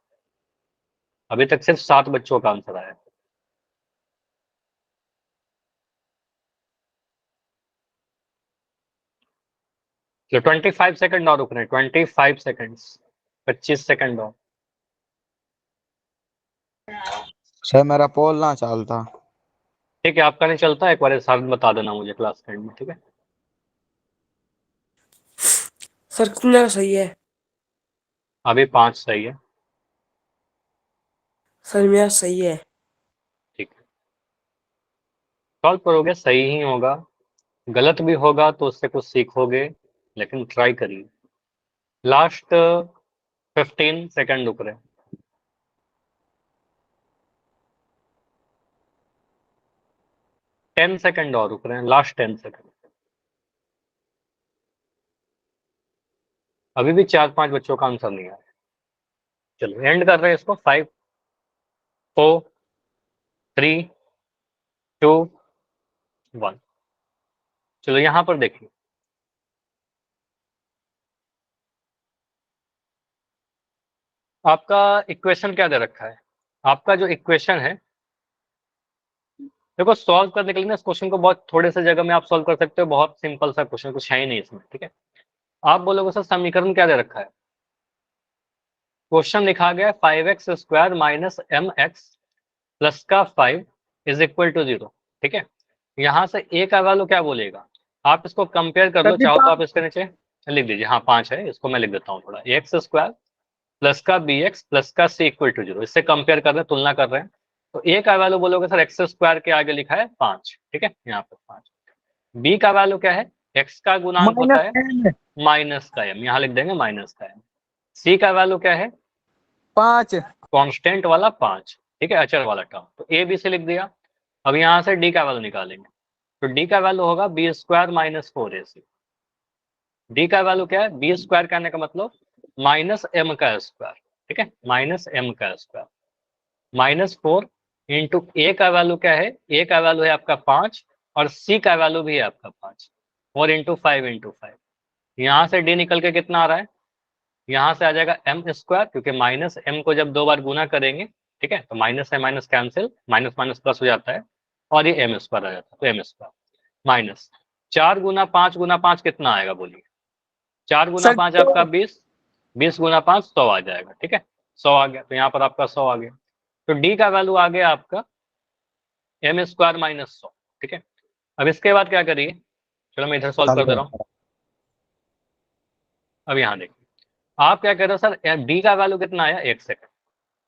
अभी तक सिर्फ 7 बच्चों का आंसर आया है। तो 25 सेकंड और रुक रहे हैं, 25 सेकंड्स, 25 सेकंड और। सर मेरा पोल ना चलता। ठीक है, आपका नहीं चलता, एक बार साथ बता देना मुझे क्लास के एंड में, ठीक है। सर कितना सही है? अभी 5 सही है। सर मेरा सही है। ठीक है, सॉल्व करोगे सही ही होगा, गलत भी होगा तो उससे कुछ सीखोगे, लेकिन ट्राई करिए। लास्ट 15 सेकंड रुक रहे हैं। 10 सेकंड और रुक रहे हैं, लास्ट 10 सेकंड। अभी भी 4-5 बच्चों का आंसर नहीं आया। चलो एंड कर रहे हैं इसको। 5 4 3 2 1। चलो यहां पर देखिए, आपका इक्वेशन क्या दे रखा है। आपका जो इक्वेशन है, देखो सॉल्व करने के लिए ना इस क्वेश्चन को बहुत थोड़े से जगह में आप सॉल्व कर सकते हो। बहुत सिंपल सा क्वेश्चन, कुछ है ही नहीं इसमें, ठीक है। आप बोलोगे सर समीकरण क्या दे रखा है। क्वेश्चन लिखा गया है 5x square minus M X plus का 5 इज इक्वल टू 0, ठीक है। यहाँ से ए का वैल्यू क्या बोलेगा, आप इसको कंपेयर कर लो, चाहो तो आप इसके नीचे लिख दीजिए। हाँ 5 है, इसको मैं लिख देता हूँ थोड़ा। एक्स स्क्वायर प्लस का बी एक्स प्लस का सी इक्वल टू 0, इससे कंपेयर कर रहे हैं, तुलना कर रहे हैं। तो ए का वैल्यू बोलोगे सर एक्स स्क्वायर के आगे लिखा है 5, ठीक है, यहाँ पर 5। बी का वैल्यू क्या है, एक्स का गुणांक होता है माइनस का एम, यहाँ लिख देंगे माइनस का एम। सी का वैल्यू क्या है, 5। कांस्टेंट वाला 5, ठीक है, अचर वाला टर्म। तो ए बी से लिख दिया। अब यहाँ से डी का वैल्यू निकालेंगे, तो डी का वैल्यू होगा B square minus 4ac। D का वैल्यू क्या है, बी स्क्वायर कहने का मतलब माइनस एम का स्क्वायर, ठीक है, माइनस एम का स्क्वायर माइनस 4 इंटू ए का वैल्यू क्या है, ए का वैल्यू है आपका 5 और सी का वैल्यू भी है आपका 5। 4 इंटू 5 इंटू 5, यहाँ से डी निकल के कितना आ रहा है, यहाँ से आ जाएगा एम स्क्वायर, क्योंकि माइनस एम को जब 2 बार गुना करेंगे, ठीक है, तो माइनस है minus cancel, minus minus plus हो जाता है और ये एम स्क्वायर आ जाता है। तो एम स्क्वायर माइनस 4 गुना 5 गुना 5 कितना आएगा बोलिए, 4 गुना 5 आपका 20, 20 गुना 5 100 आ जाएगा, ठीक है, 100 आ गया। तो यहाँ पर आपका 100 आ गया। तो डी का वैल्यू आ गया आपका एम स्क्वायर माइनस 100, ठीक है। अब इसके बाद क्या करिए, चलो मैं इधर सॉल्व कर दे रहा हूँ। अब यहाँ देखिए, आप क्या कह रहे हो सर, डी का वैल्यू कितना आया, 1 सेकंड,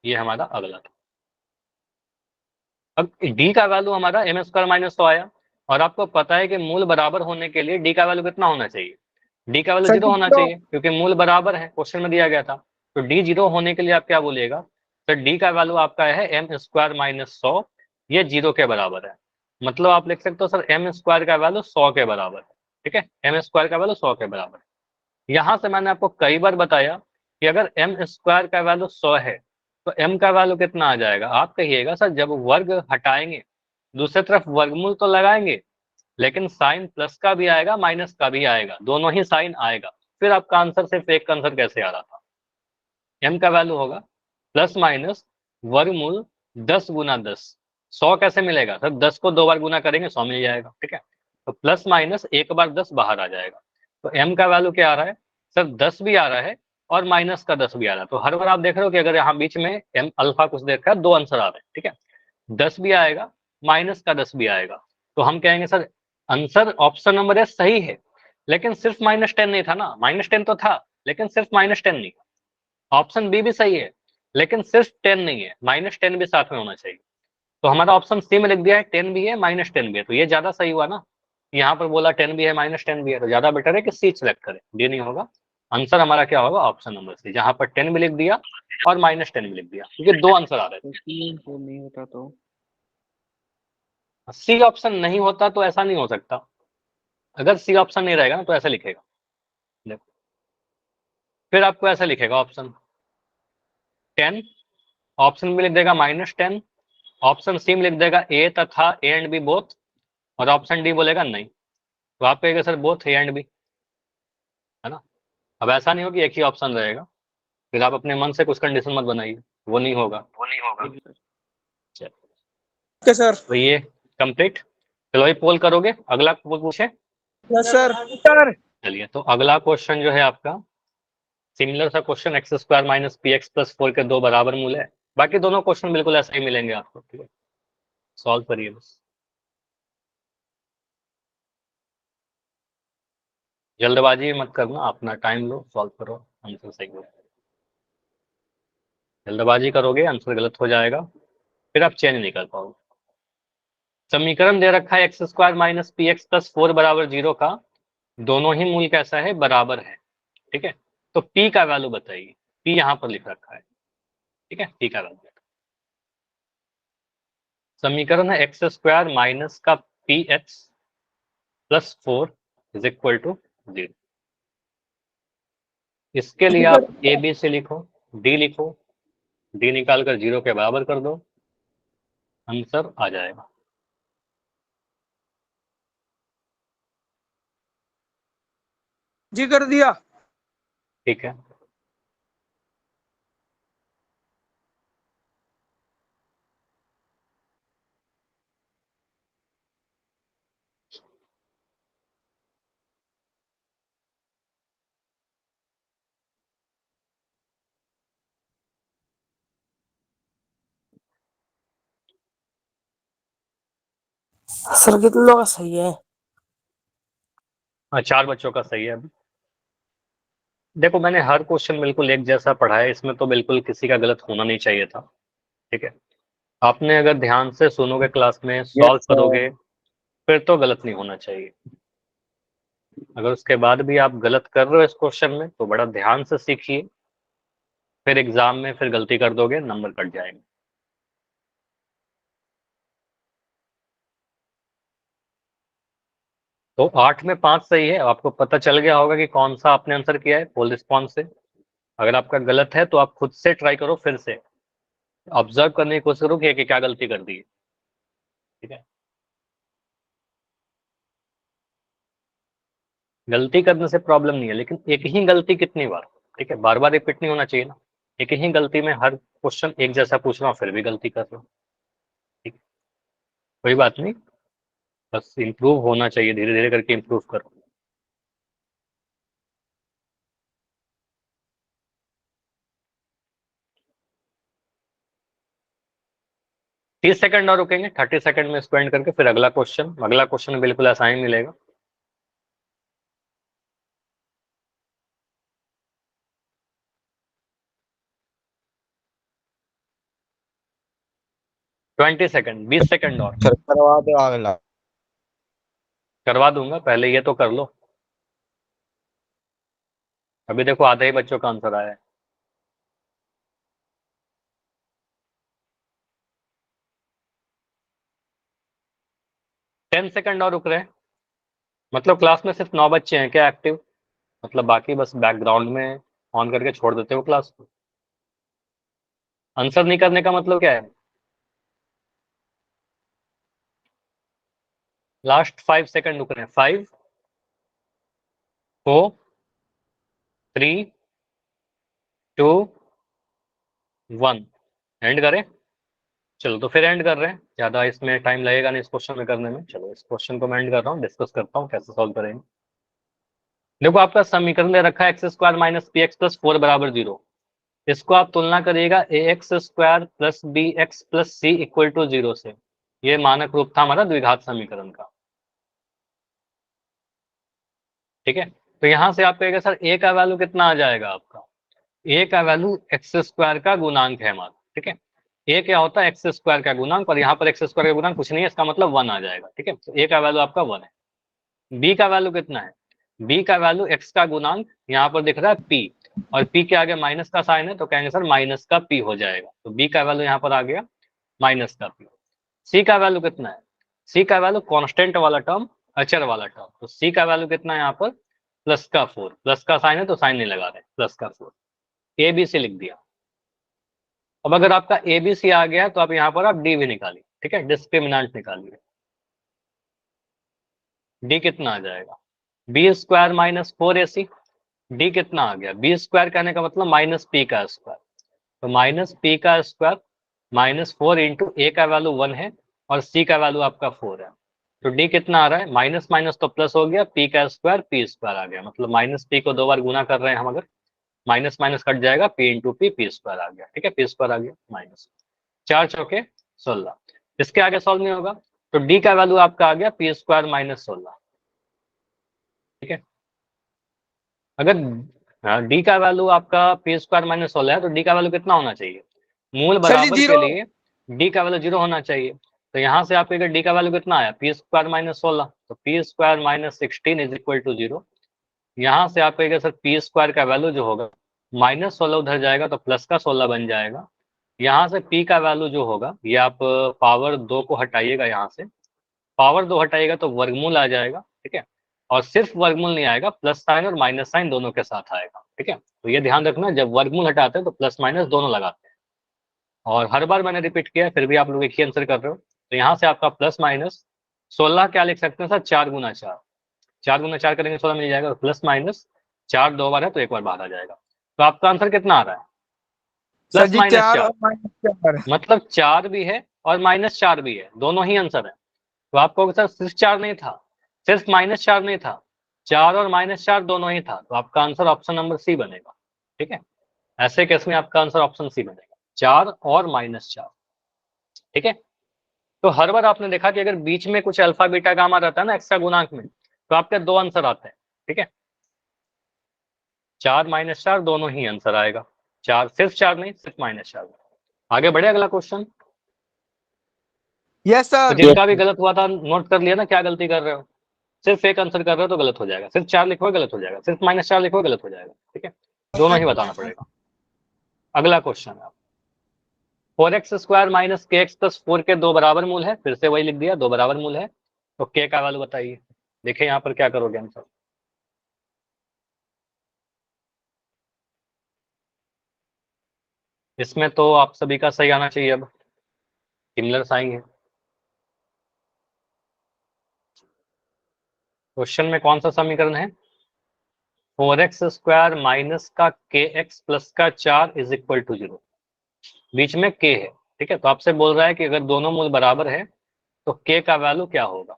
ये हमारा अगला था। अब डी का वैल्यू हमारा एम स्क्वायर माइनस 100 आया, और आपको पता है कि मूल बराबर होने के लिए डी का वैल्यू कितना होना चाहिए, डी का वैल्यू 0 होना चाहिए, क्योंकि मूल बराबर है, क्वेश्चन में दिया गया था। तो डी 0 होने के लिए आप क्या बोलिएगा, तो डी का वैल्यू आपका है एम स्क्वायर माइनस 100, ये 0 के बराबर है। मतलब आप लिख सकते हो सर एम स्क्वायर का वैल्यू 100 के बराबर है, ठीक है, एम स्क्वायर का वैल्यू 100 के बराबर है। यहाँ से मैंने आपको कई बार बताया कि अगर एम स्क्वायर का वैल्यू 100 है तो एम का वैल्यू कितना आ जाएगा। आप कहिएगा सर जब वर्ग हटाएंगे दूसरी तरफ वर्गमूल तो लगाएंगे, लेकिन साइन प्लस का भी आएगा माइनस का भी आएगा, दोनों ही साइन आएगा। फिर आपका आंसर सिर्फ एक का आंसर कैसे आ रहा था, एम का वैल्यू होगा प्लस माइनस वर्गमूल 10 गुना 10। 100 कैसे मिलेगा सर, 10 को 2 बार गुना करेंगे 100 मिल जाएगा, ठीक है। तो प्लस माइनस एक बार 10 बाहर आ जाएगा। तो एम का वैल्यू क्या आ रहा है सर, 10 भी आ रहा है और माइनस का 10 भी आ रहा है। तो हर बार आप देख रहे हो कि अगर यहाँ बीच में एम अल्फा कुछ देखा है, 2 आंसर आ रहे हैं, ठीक है, 10 भी आएगा माइनस का 10 भी आएगा। तो हम कहेंगे sir answer option number S सही है, लेकिन सिर्फ -10 नहीं था ना, -10 तो था लेकिन सिर्फ -10 नहीं। ऑप्शन बी भी सही है लेकिन सिर्फ 10 नहीं है, -10 भी साथ में होना चाहिए। तो हमारा ऑप्शन सी में लिख दिया है 10 भी है -10 भी है, तो ये ज्यादा सही हुआ ना। यहाँ पर बोला 10 भी है -10 भी है, तो ज्यादा बेटर है कि सी सिलेक्ट करें, डी नहीं होगा। आंसर हमारा क्या होगा, ऑप्शन नंबर सी, जहां पर 10 भी लिख दिया और -10 भी लिख दिया, क्योंकि 2 आंसर आ रहे थे। तो नहीं होता तो सी ऑप्शन नहीं होता तो ऐसा नहीं हो सकता। अगर सी ऑप्शन नहीं रहेगा ना तो ऐसा लिखेगा, देखो फिर आपको ऐसा लिखेगा ऑप्शन 10, ऑप्शन में लिख देगा -10, ऑप्शन सी में लिख देगा ए तथा ए एंड बी बोथ, और ऑप्शन डी बोलेगा नहीं। तो आप कहेगा sir both A and B, है ना। अब ऐसा नहीं हो कि एक ही ऑप्शन रहेगा, फिर आप अपने मन से कुछ कंडीशन मत बनाइए, वो नहीं होगा। चलिए सर। तो ये कंप्लीट। चलो ये पोल करोगे, अगला पोल पूछे। Yes sir. चलिए तो अगला क्वेश्चन जो है आपका सिमिलर सा question, x square minus p x plus 4 के 2 बराबर मूल है। बाकी दोनों क्वेश्चन बिल्कुल ऐसे ही मिलेंगे आपको, ठीक है, सॉल्व करिए बस, जल्दबाजी मत करना, अपना टाइम लो, सॉल्व करो, आंसर सही हो। जल्दबाजी करोगे आंसर गलत हो जाएगा, फिर आप चेंज नहीं कर पाओगे। समीकरण दे रखा है x square minus p x plus 4 बराबर 0 का दोनों ही मूल कैसा है, बराबर है, ठीक है। तो p का वैल्यू बताइए, p यहाँ पर लिख रखा है, ठीक है, p का वैल्यू। समीकरण है एक्स स्क्वायर माइनस का P x plus 4 is equal to 0। इसके लिए आप ए बी से लिखो, डी लिखो, डी निकाल कर 0 के बराबर कर दो, आंसर आ जाएगा। जी कर दिया। ठीक है, सर कितना का सही है? 4 बच्चों का सही है। अभी देखो, मैंने हर क्वेश्चन बिल्कुल एक जैसा पढ़ा है, इसमें तो बिल्कुल किसी का गलत होना नहीं चाहिए था। ठीक है, आपने अगर ध्यान से सुनोगे क्लास में, सॉल्व करोगे, फिर तो गलत नहीं होना चाहिए। अगर उसके बाद भी आप गलत कर रहे हो इस क्वेश्चन में, तो बड़ा ध्यान से सीखिए, फिर एग्जाम में फिर गलती कर दोगे, नंबर कट जाएंगे। तो 8 में 5 सही है। आपको पता चल गया होगा कि कौन सा आपने आंसर किया है फुल रिस्पॉन्स से। अगर आपका गलत है तो आप खुद से ट्राई करो, फिर से ऑब्जर्व करने की कोशिश करो कि क्या गलती कर दी है। ठीक है, गलती करने से प्रॉब्लम नहीं है, लेकिन एक ही गलती कितनी बार? ठीक है, बार बार रिपीट नहीं होना चाहिए ना। एक ही गलती में हर क्वेश्चन एक जैसा पूछ रहा हूँ, फिर भी गलती कर रहा हूँ। ठीक है, कोई बात नहीं, बस इम्प्रूव होना चाहिए, धीरे धीरे करके इम्प्रूव करो। तीस सेकंड और रुकेंगे, 30 सेकंड में इसको एंड करके फिर अगला क्वेश्चन बिल्कुल ऐसा ही मिलेगा। ट्वेंटी सेकंड, 20 सेकंड और सर करवा दो अगला। करवा दूंगा, पहले ये तो कर लो। अभी देखो आधे ही बच्चों का आंसर आया है। टेन सेकंड और रुक रहे हैं। मतलब क्लास में सिर्फ 9 बच्चे हैं क्या एक्टिव? मतलब बाकी बस बैकग्राउंड में ऑन करके छोड़ देते हो क्लास को। आंसर नहीं करने का मतलब क्या है? लास्ट 5 सेकंड रुक रहे हैं। 5 4 3 2 1 एंड करें। चलो तो फिर एंड कर रहे हैं, ज्यादा इसमें टाइम लगेगा नहीं इस क्वेश्चन में करने में। चलो इस क्वेश्चन को मैं एंड कर रहा हूँ, डिस्कस करता हूँ कैसे सॉल्व करेंगे। देखो आपका समीकरण दे रखा है x square minus p x plus 4 बराबर 0। इसको आप तुलना करिएगा a x square plus b x plus c equal to 0 से। ये मानक रूप था हमारा द्विघात समीकरण का। ठीक है, तो यहां से आप कहेगा सर ए का वैल्यू कितना आ जाएगा आपका? ए का वैल्यू एक्स स्क्वायर का गुणांक है हमारा। ठीक है, ए क्या होता है? एक्स स्क्वायर का गुणांक, और यहाँ पर एक्स स्क्वायर का गुणांक कुछ नहीं है, इसका मतलब 1 आ जाएगा। ठीक है, तो ए का वैल्यू आपका 1 है। बी का वैल्यू कितना है? बी का वैल्यू एक्स का गुणांक, यहाँ पर दिख रहा है पी, और पी के आगे माइनस का साइन है, तो कहेंगे सर माइनस का पी हो जाएगा। तो बी का वैल्यू यहाँ पर आ गया माइनस का पी। सी का वैल्यू कितना है? सी का वैल्यू कांस्टेंट वाला टर्म, अचर वाला टर्म, तो सी का वैल्यू कितना है यहाँ पर? प्लस का 4, प्लस का साइन है तो साइन नहीं लगा रहे, प्लस का 4। ए बी सी लिख दिया। अब अगर आपका ए बी सी आ गया है तो आप यहाँ पर आप डी भी निकालिए। ठीक है, डिस्क्रिमिनेंट निकालिए। डी कितना आ जाएगा? B square minus 4ac। D कितना आ गया? बी स्क्वायर कहने का मतलब माइनस पी का स्क्वायर, तो माइनस पी का स्क्वायर माइनस 4 इंटू ए का वैल्यू 1 है और सी का वैल्यू आपका 4 है। तो डी कितना आ रहा है? माइनस माइनस तो प्लस हो गया, पी का स्क्वायर पी स्क्वायर आ गया। मतलब माइनस पी को 2 बार गुना कर रहे हैं हम, अगर माइनस माइनस कट जाएगा, p into p, p square आ गया। ठीक है, पी स्क्वायर आ गया माइनस 4 चौके 16। इसके आगे सॉल्व नहीं होगा, तो डी का वैल्यू आपका आ गया पी स्क्वायर माइनस 16। ठीक है, अगर डी का वैल्यू आपका पी स्क्वायर माइनस 16 है, तो डी का वैल्यू कितना होना चाहिए? मूल सर जी बराबर के 0। लिए डी का वैल्यू 0 होना चाहिए। तो यहाँ से आप डी का वैल्यू कितना आया? पी स्क्वायर माइनस 16, तो P square minus 16 is equal to 0। यहाँ से आप सर पी स्क्वायर का वैल्यू जो होगा, माइनस 16 उधर जाएगा तो प्लस का 16 बन जाएगा। यहाँ से पी का वैल्यू जो होगा, ये आप पावर 2 को हटाइएगा यहाँ से, पावर 2 हटाएगा तो वर्गमूल आ जाएगा, ठीक है। और सिर्फ वर्गमूल नहीं आएगा, प्लस साइन और माइनस साइन दोनों के साथ आएगा, ठीक है। तो ये ध्यान रखना, जब वर्गमूल हटाते हैं तो प्लस माइनस दोनों लगाते हैं। और हर बार मैंने रिपीट किया, फिर भी आप लोग एक ही आंसर कर रहे हो। तो यहाँ से आपका प्लस माइनस 16 क्या लिख सकते हैं सर, 4 गुना 4, 4 गुना 4 करेंगे 16 मिल जाएगा, प्लस माइनस 4 2 बार है तो एक बार बाहर आ जाएगा। तो आपका आंसर कितना आ रहा है, सर प्लस जी माइनस 4 4, और -4। मतलब 4 भी है और -4 भी है, दोनों ही आंसर है। तो आप कहोगे सर सिर्फ 4 नहीं था, सिर्फ -4 नहीं था, 4 और -4 दोनों ही था, तो आपका आंसर ऑप्शन नंबर सी बनेगा, ठीक है। ऐसे केस में आपका आंसर ऑप्शन सी बनेगा, 4 और -4, ठीक है। तो हर बार आपने देखा कि अगर बीच में कुछ अल्फा बीटा गामा रहता है ना एक्स्ट्रा गुणांक में, तो आपके दो आंसर आते हैं, ठीक है। 4 -4 दोनों ही आंसर आएगा, 4 सिर्फ 4 नहीं, सिर्फ -4। आगे बढ़े अगला क्वेश्चन। यस तो सर। जिनका भी गलत हुआ था नोट कर लिया ना, क्या गलती कर रहे हो। सिर्फ एक आंसर कर रहे हो तो गलत हो जाएगा, सिर्फ 4 लिखो गलत हो जाएगा, सिर्फ -4 लिखो गलत हो जाएगा, ठीक है। दोनों ही बताना पड़ेगा। अगला क्वेश्चन है 4x² माइनस kx प्लस 4 के दो बराबर मूल है, फिर से वही लिख दिया, दो बराबर मूल है। तो k का वैल्यू बताइए। देखिए यहाँ पर क्या करोगे आंसर। इसमें तो आप सभी का सही आना चाहिए, अब सिमिलर साइन है। क्वेश्चन में कौन सा समीकरण है, 4x² माइनस का kx प्लस का 4 इज इक्वल टू 0। बीच में k है, ठीक है। तो आपसे बोल रहा है कि अगर दोनों मूल बराबर है तो k का वैल्यू क्या होगा,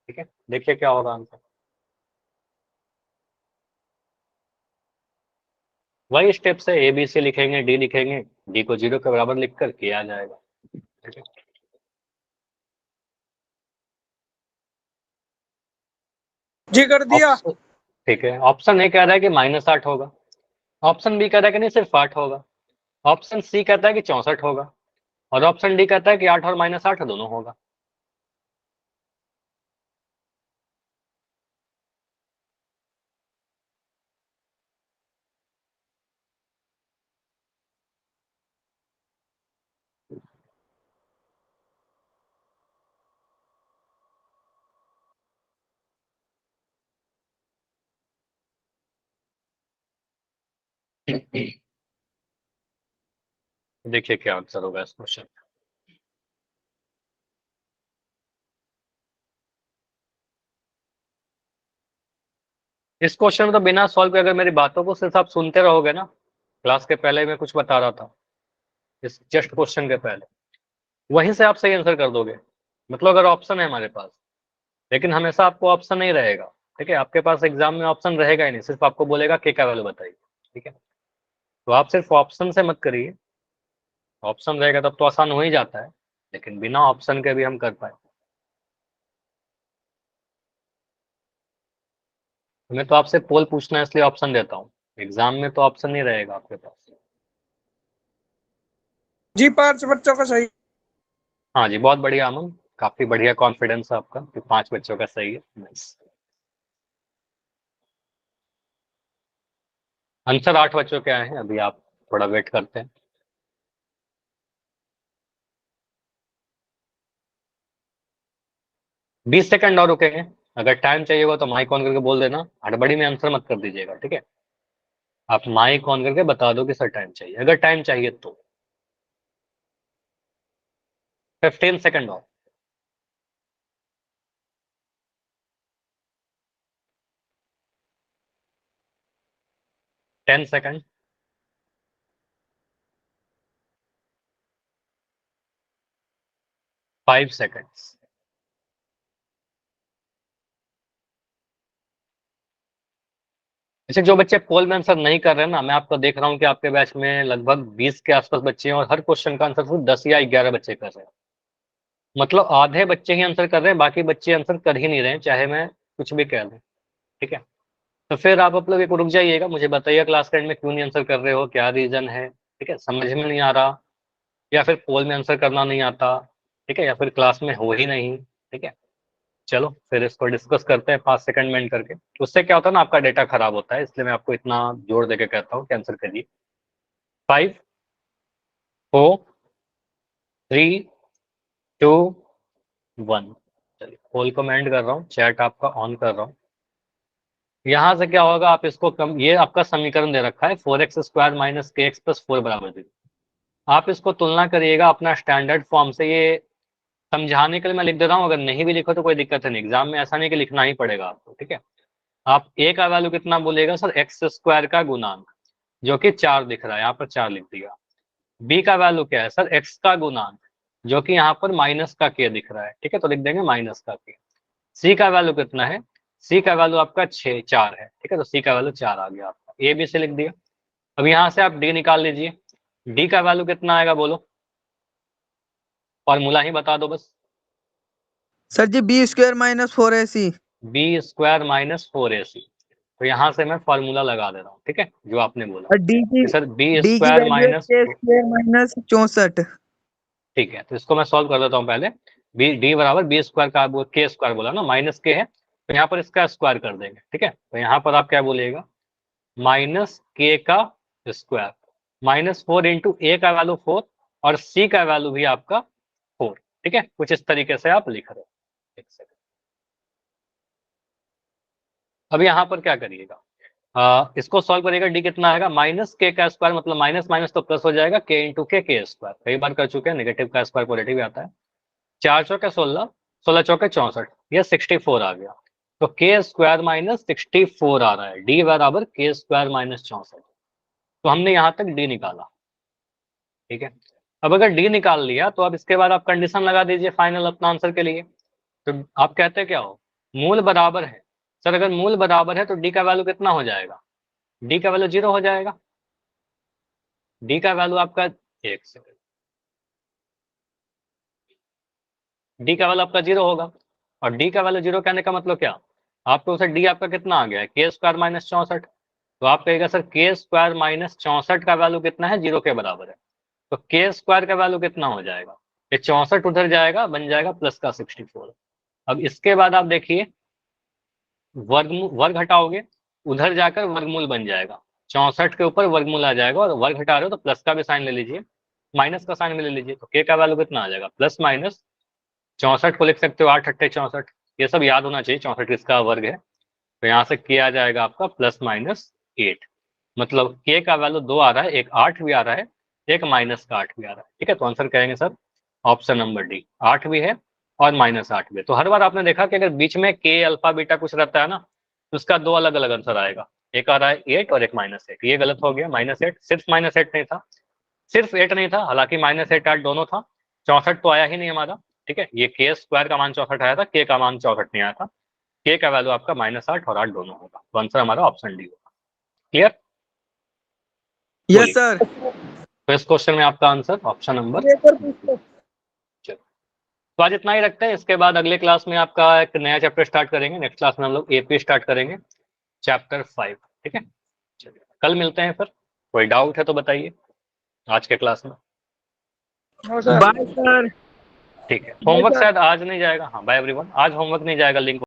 ठीक है। देखिए क्या होगा आंसर। वही स्टेप से ए बी सी लिखेंगे, डी लिखेंगे, डी को 0 के बराबर लिखकर के आ जाएगा, ठीक है। जी कर दिया। ठीक है, ऑप्शन ए कह रहा है कि -8 होगा, ऑप्शन बी कह रहा है कि नहीं सिर्फ 8 होगा, ऑप्शन सी कहता है कि 64 होगा, और ऑप्शन डी कहता है कि 8 और -8 दोनों होगा। देखिए क्या आंसर होगा इस क्वेश्चन। इस क्वेश्चन में तो बिना सॉल्व किए, अगर मेरी बातों को सिर्फ आप सुनते रहोगे ना, क्लास के पहले मैं कुछ बता रहा था, इस जस्ट क्वेश्चन के पहले, वहीं से आप सही आंसर कर दोगे। मतलब अगर ऑप्शन है हमारे पास, लेकिन हमेशा आपको ऑप्शन नहीं रहेगा, ठीक है। आपके पास एग्जाम में ऑप्शन रहेगा ही नहीं, सिर्फ आपको बोलेगा के का वैल्यू बताइए, ठीक है। तो आप सिर्फ ऑप्शन से मत करिए, ऑप्शन रहेगा तब तो आसान हो ही जाता है, लेकिन बिना ऑप्शन के भी हम कर पाए। मैं तो आपसे पोल पूछना है इसलिए ऑप्शन देता हूँ, एग्जाम में तो ऑप्शन नहीं रहेगा आपके पास। जी 5 बच्चों का सही। हाँ जी, बहुत बढ़िया अमन, काफी बढ़िया कॉन्फिडेंस है आपका कि 5 बच्चों का सही है। नाइस। आंसर 8 बच्चों के आए हैं, अभी आप थोड़ा वेट करते हैं। बीस सेकंड और रुकेंगे, अगर टाइम चाहिए होगा तो माइक ऑन करके बोल देना, हड़बड़ी में आंसर मत कर दीजिएगा, ठीक है। आप माइक ऑन करके बता दो कि सर टाइम चाहिए, अगर टाइम चाहिए तो। 15 सेकंड और। 10 सेकंड। 5 सेकंड्स। अच्छा, जो बच्चे पोल में आंसर नहीं कर रहे हैं ना, मैं आपको देख रहा हूँ कि आपके बैच में लगभग 20 के आसपास बच्चे हैं और हर क्वेश्चन का आंसर सिर्फ 10 या 11 बच्चे कर रहे हैं। मतलब आधे बच्चे ही आंसर कर रहे हैं, बाकी बच्चे आंसर कर ही नहीं रहे हैं, चाहे मैं कुछ भी कह दूं, ठीक है। तो फिर आप लोग एक रुक जाइएगा, मुझे बताइए क्लास के एंड में क्यों नहीं आंसर कर रहे हो, क्या रीजन है, ठीक है। समझ में नहीं आ रहा, या फिर पोल में आंसर करना नहीं आता, ठीक है, या फिर क्लास में हो ही नहीं, ठीक है। चलो फिर इसको डिस्कस करते हैं 5 सेकंड में एंड करके। उससे क्या होता है ना, आपका डेटा खराब होता है, इसलिए मैं आपको इतना जोर देके कहता हूँ कि आंसर करिए। 5 4 3 2 1। चलिए कॉल को मैं एंड कर रहा हूँ, चैट आपका ऑन कर रहा हूँ। यहाँ से क्या होगा, आप इसको कम, ये आपका समीकरण दे रखा है 4x² माइनस के एक्स प्लस 4 बराबर 0। आप इसको तुलना करिएगा अपना स्टैंडर्ड फॉर्म से। ये समझाने के लिए मैं लिख दे रहा हूँ, अगर नहीं भी लिखो तो कोई दिक्कत नहीं, एग्जाम में ऐसा नहीं कि लिखना ही पड़ेगा आपको, ठीक है। आप ए का वैल्यू कितना बोलेगा सर, x² का गुणांक, जो कि 4 दिख रहा है, यहाँ पर 4 लिख दिया। बी का वैल्यू क्या है सर, x का गुणांक, जो कि यहाँ पर माइनस का k दिख रहा है, ठीक है, तो लिख देंगे माइनस का k। सी का वैल्यू कितना है, सी का वैल्यू आपका 4 है, ठीक है, तो सी का वैल्यू 4 आ गया आपका, ए बी से लिख दिया। अब यहाँ से आप डी निकाल लीजिए, डी का वैल्यू कितना आएगा बोलो, फॉर्मूला ही बता दो बस। सर जी b² minus 4ac। b² minus 4ac, तो यहाँ से मैं फॉर्मूला लगा दे रहा हूँ, ठीक है, जो आपने बोला और डी की सर डी की b² वैल्यू है माइनस, k² माइनस 64। ठीक है, तो इसको मैं सॉल्व कर देता हूँ पहले। बी डी बराबर b² का k² बोला ना, माइनस के है, तो यहाँ पर इसका स्क्वायर कर देंगे, ठीक है, तो यहाँ पर आप क्या बोलिएगा, माइनस के का स्क्वायर, -4 इंटू ए का वैल्यू 4 और सी का वैल्यू भी आपका 4, ठीक है, कुछ इस तरीके से आप लिख रहे हो। एक सेकंड, अब यहाँ पर क्या करिएगा, इसको सॉल्व करिएगा, डी कितना आएगा, माइनस के का स्क्वायर, मतलब माइनस माइनस तो प्लस हो जाएगा, के इंटू के स्क्वायर, कई बार कर चुके हैं, नेगेटिव का स्क्वायर पॉजिटिव आता है। 4 चौके 16, 16 चौके 64, ये 64 आ गया, तो k² माइनस 64 आ रहा है, डी बराबर k² माइनस 64, तो हमने यहाँ तक डी निकाला, ठीक है। अब अगर डी निकाल लिया तो अब इसके बाद आप कंडीशन लगा दीजिए फाइनल अपना आंसर के लिए। तो आप कहते क्या हो, मूल बराबर है, सर अगर मूल बराबर है तो डी का वैल्यू कितना हो जाएगा, डी का वैल्यू 0 हो जाएगा, डी का वैल्यू आपका, एक सेकंड, डी का वैल्यू आपका 0 होगा, और डी का वैल्यू 0 कहने का मतलब क्या, आपको सर डी आपका कितना आ गया है, k² माइनस 64, तो आप कहेगा सर k² माइनस 64 का वैल्यू कितना है, 0 के बराबर है, तो k² का वैल्यू कितना हो जाएगा, ये 64 उधर जाएगा, बन जाएगा प्लस का 64। अब इसके बाद आप देखिए, वर्ग हटाओगे, उधर जाकर वर्गमूल बन जाएगा, 64 के ऊपर वर्गमूल आ जाएगा, और वर्ग हटा रहे हो तो प्लस का भी साइन ले लीजिए, माइनस का साइन भी ले लीजिए, तो k का वैल्यू कितना आ जाएगा, प्लस माइनस 64 को लिख सकते हो 8 अट्ठे 64, ये सब याद होना चाहिए, 64 किसका वर्ग है, तो यहाँ से k आ जाएगा आपका प्लस माइनस 8, मतलब k का वैल्यू 2 आ रहा है, एक 8 भी आ रहा है, एक माइनस का 8 भी आ रहा है, ठीक है, तो आंसर कहेंगे सर ऑप्शन नंबर डी, 8 भी है और माइनस 8 भी है। तो हर बार आपने देखा कि अगर बीच में k अल्फा बीटा कुछ रहता है ना, तो उसका 2 अलग अलग आंसर आएगा, एक आ रहा है 8 और एक -8, ये गलत हो गया, -8 सिर्फ -8 नहीं था, सिर्फ 8 नहीं था, हालांकि -8 8 दोनों था, 64 तो आया ही नहीं हमारा, ठीक है, ये k² का मान 64 आया था, k का मान 64 नहीं आया था, k का वैल्यू आपका -8 और 8 दोनों होगा, तो आंसर हमारा ऑप्शन डी होगा। क्लियर? Yes sir. तो इस क्वेश्चन में आपका आंसर ऑप्शन नंबर, चलो तो आज इतना ही रखते हैं, इसके बाद अगले क्लास में आपका एक नया चैप्टर स्टार्ट करेंगे, नेक्स्ट क्लास में हम लोग एपी स्टार्ट करेंगे, चैप्टर 5, ठीक है। चलिए कल मिलते हैं फिर, कोई डाउट है तो बताइए आज के क्लास में। Bye sir. ठीक है, होमवर्क शायद आज नहीं जाएगा, हाँ बाय एवरीवन, आज होमवर्क नहीं जाएगा, लिंक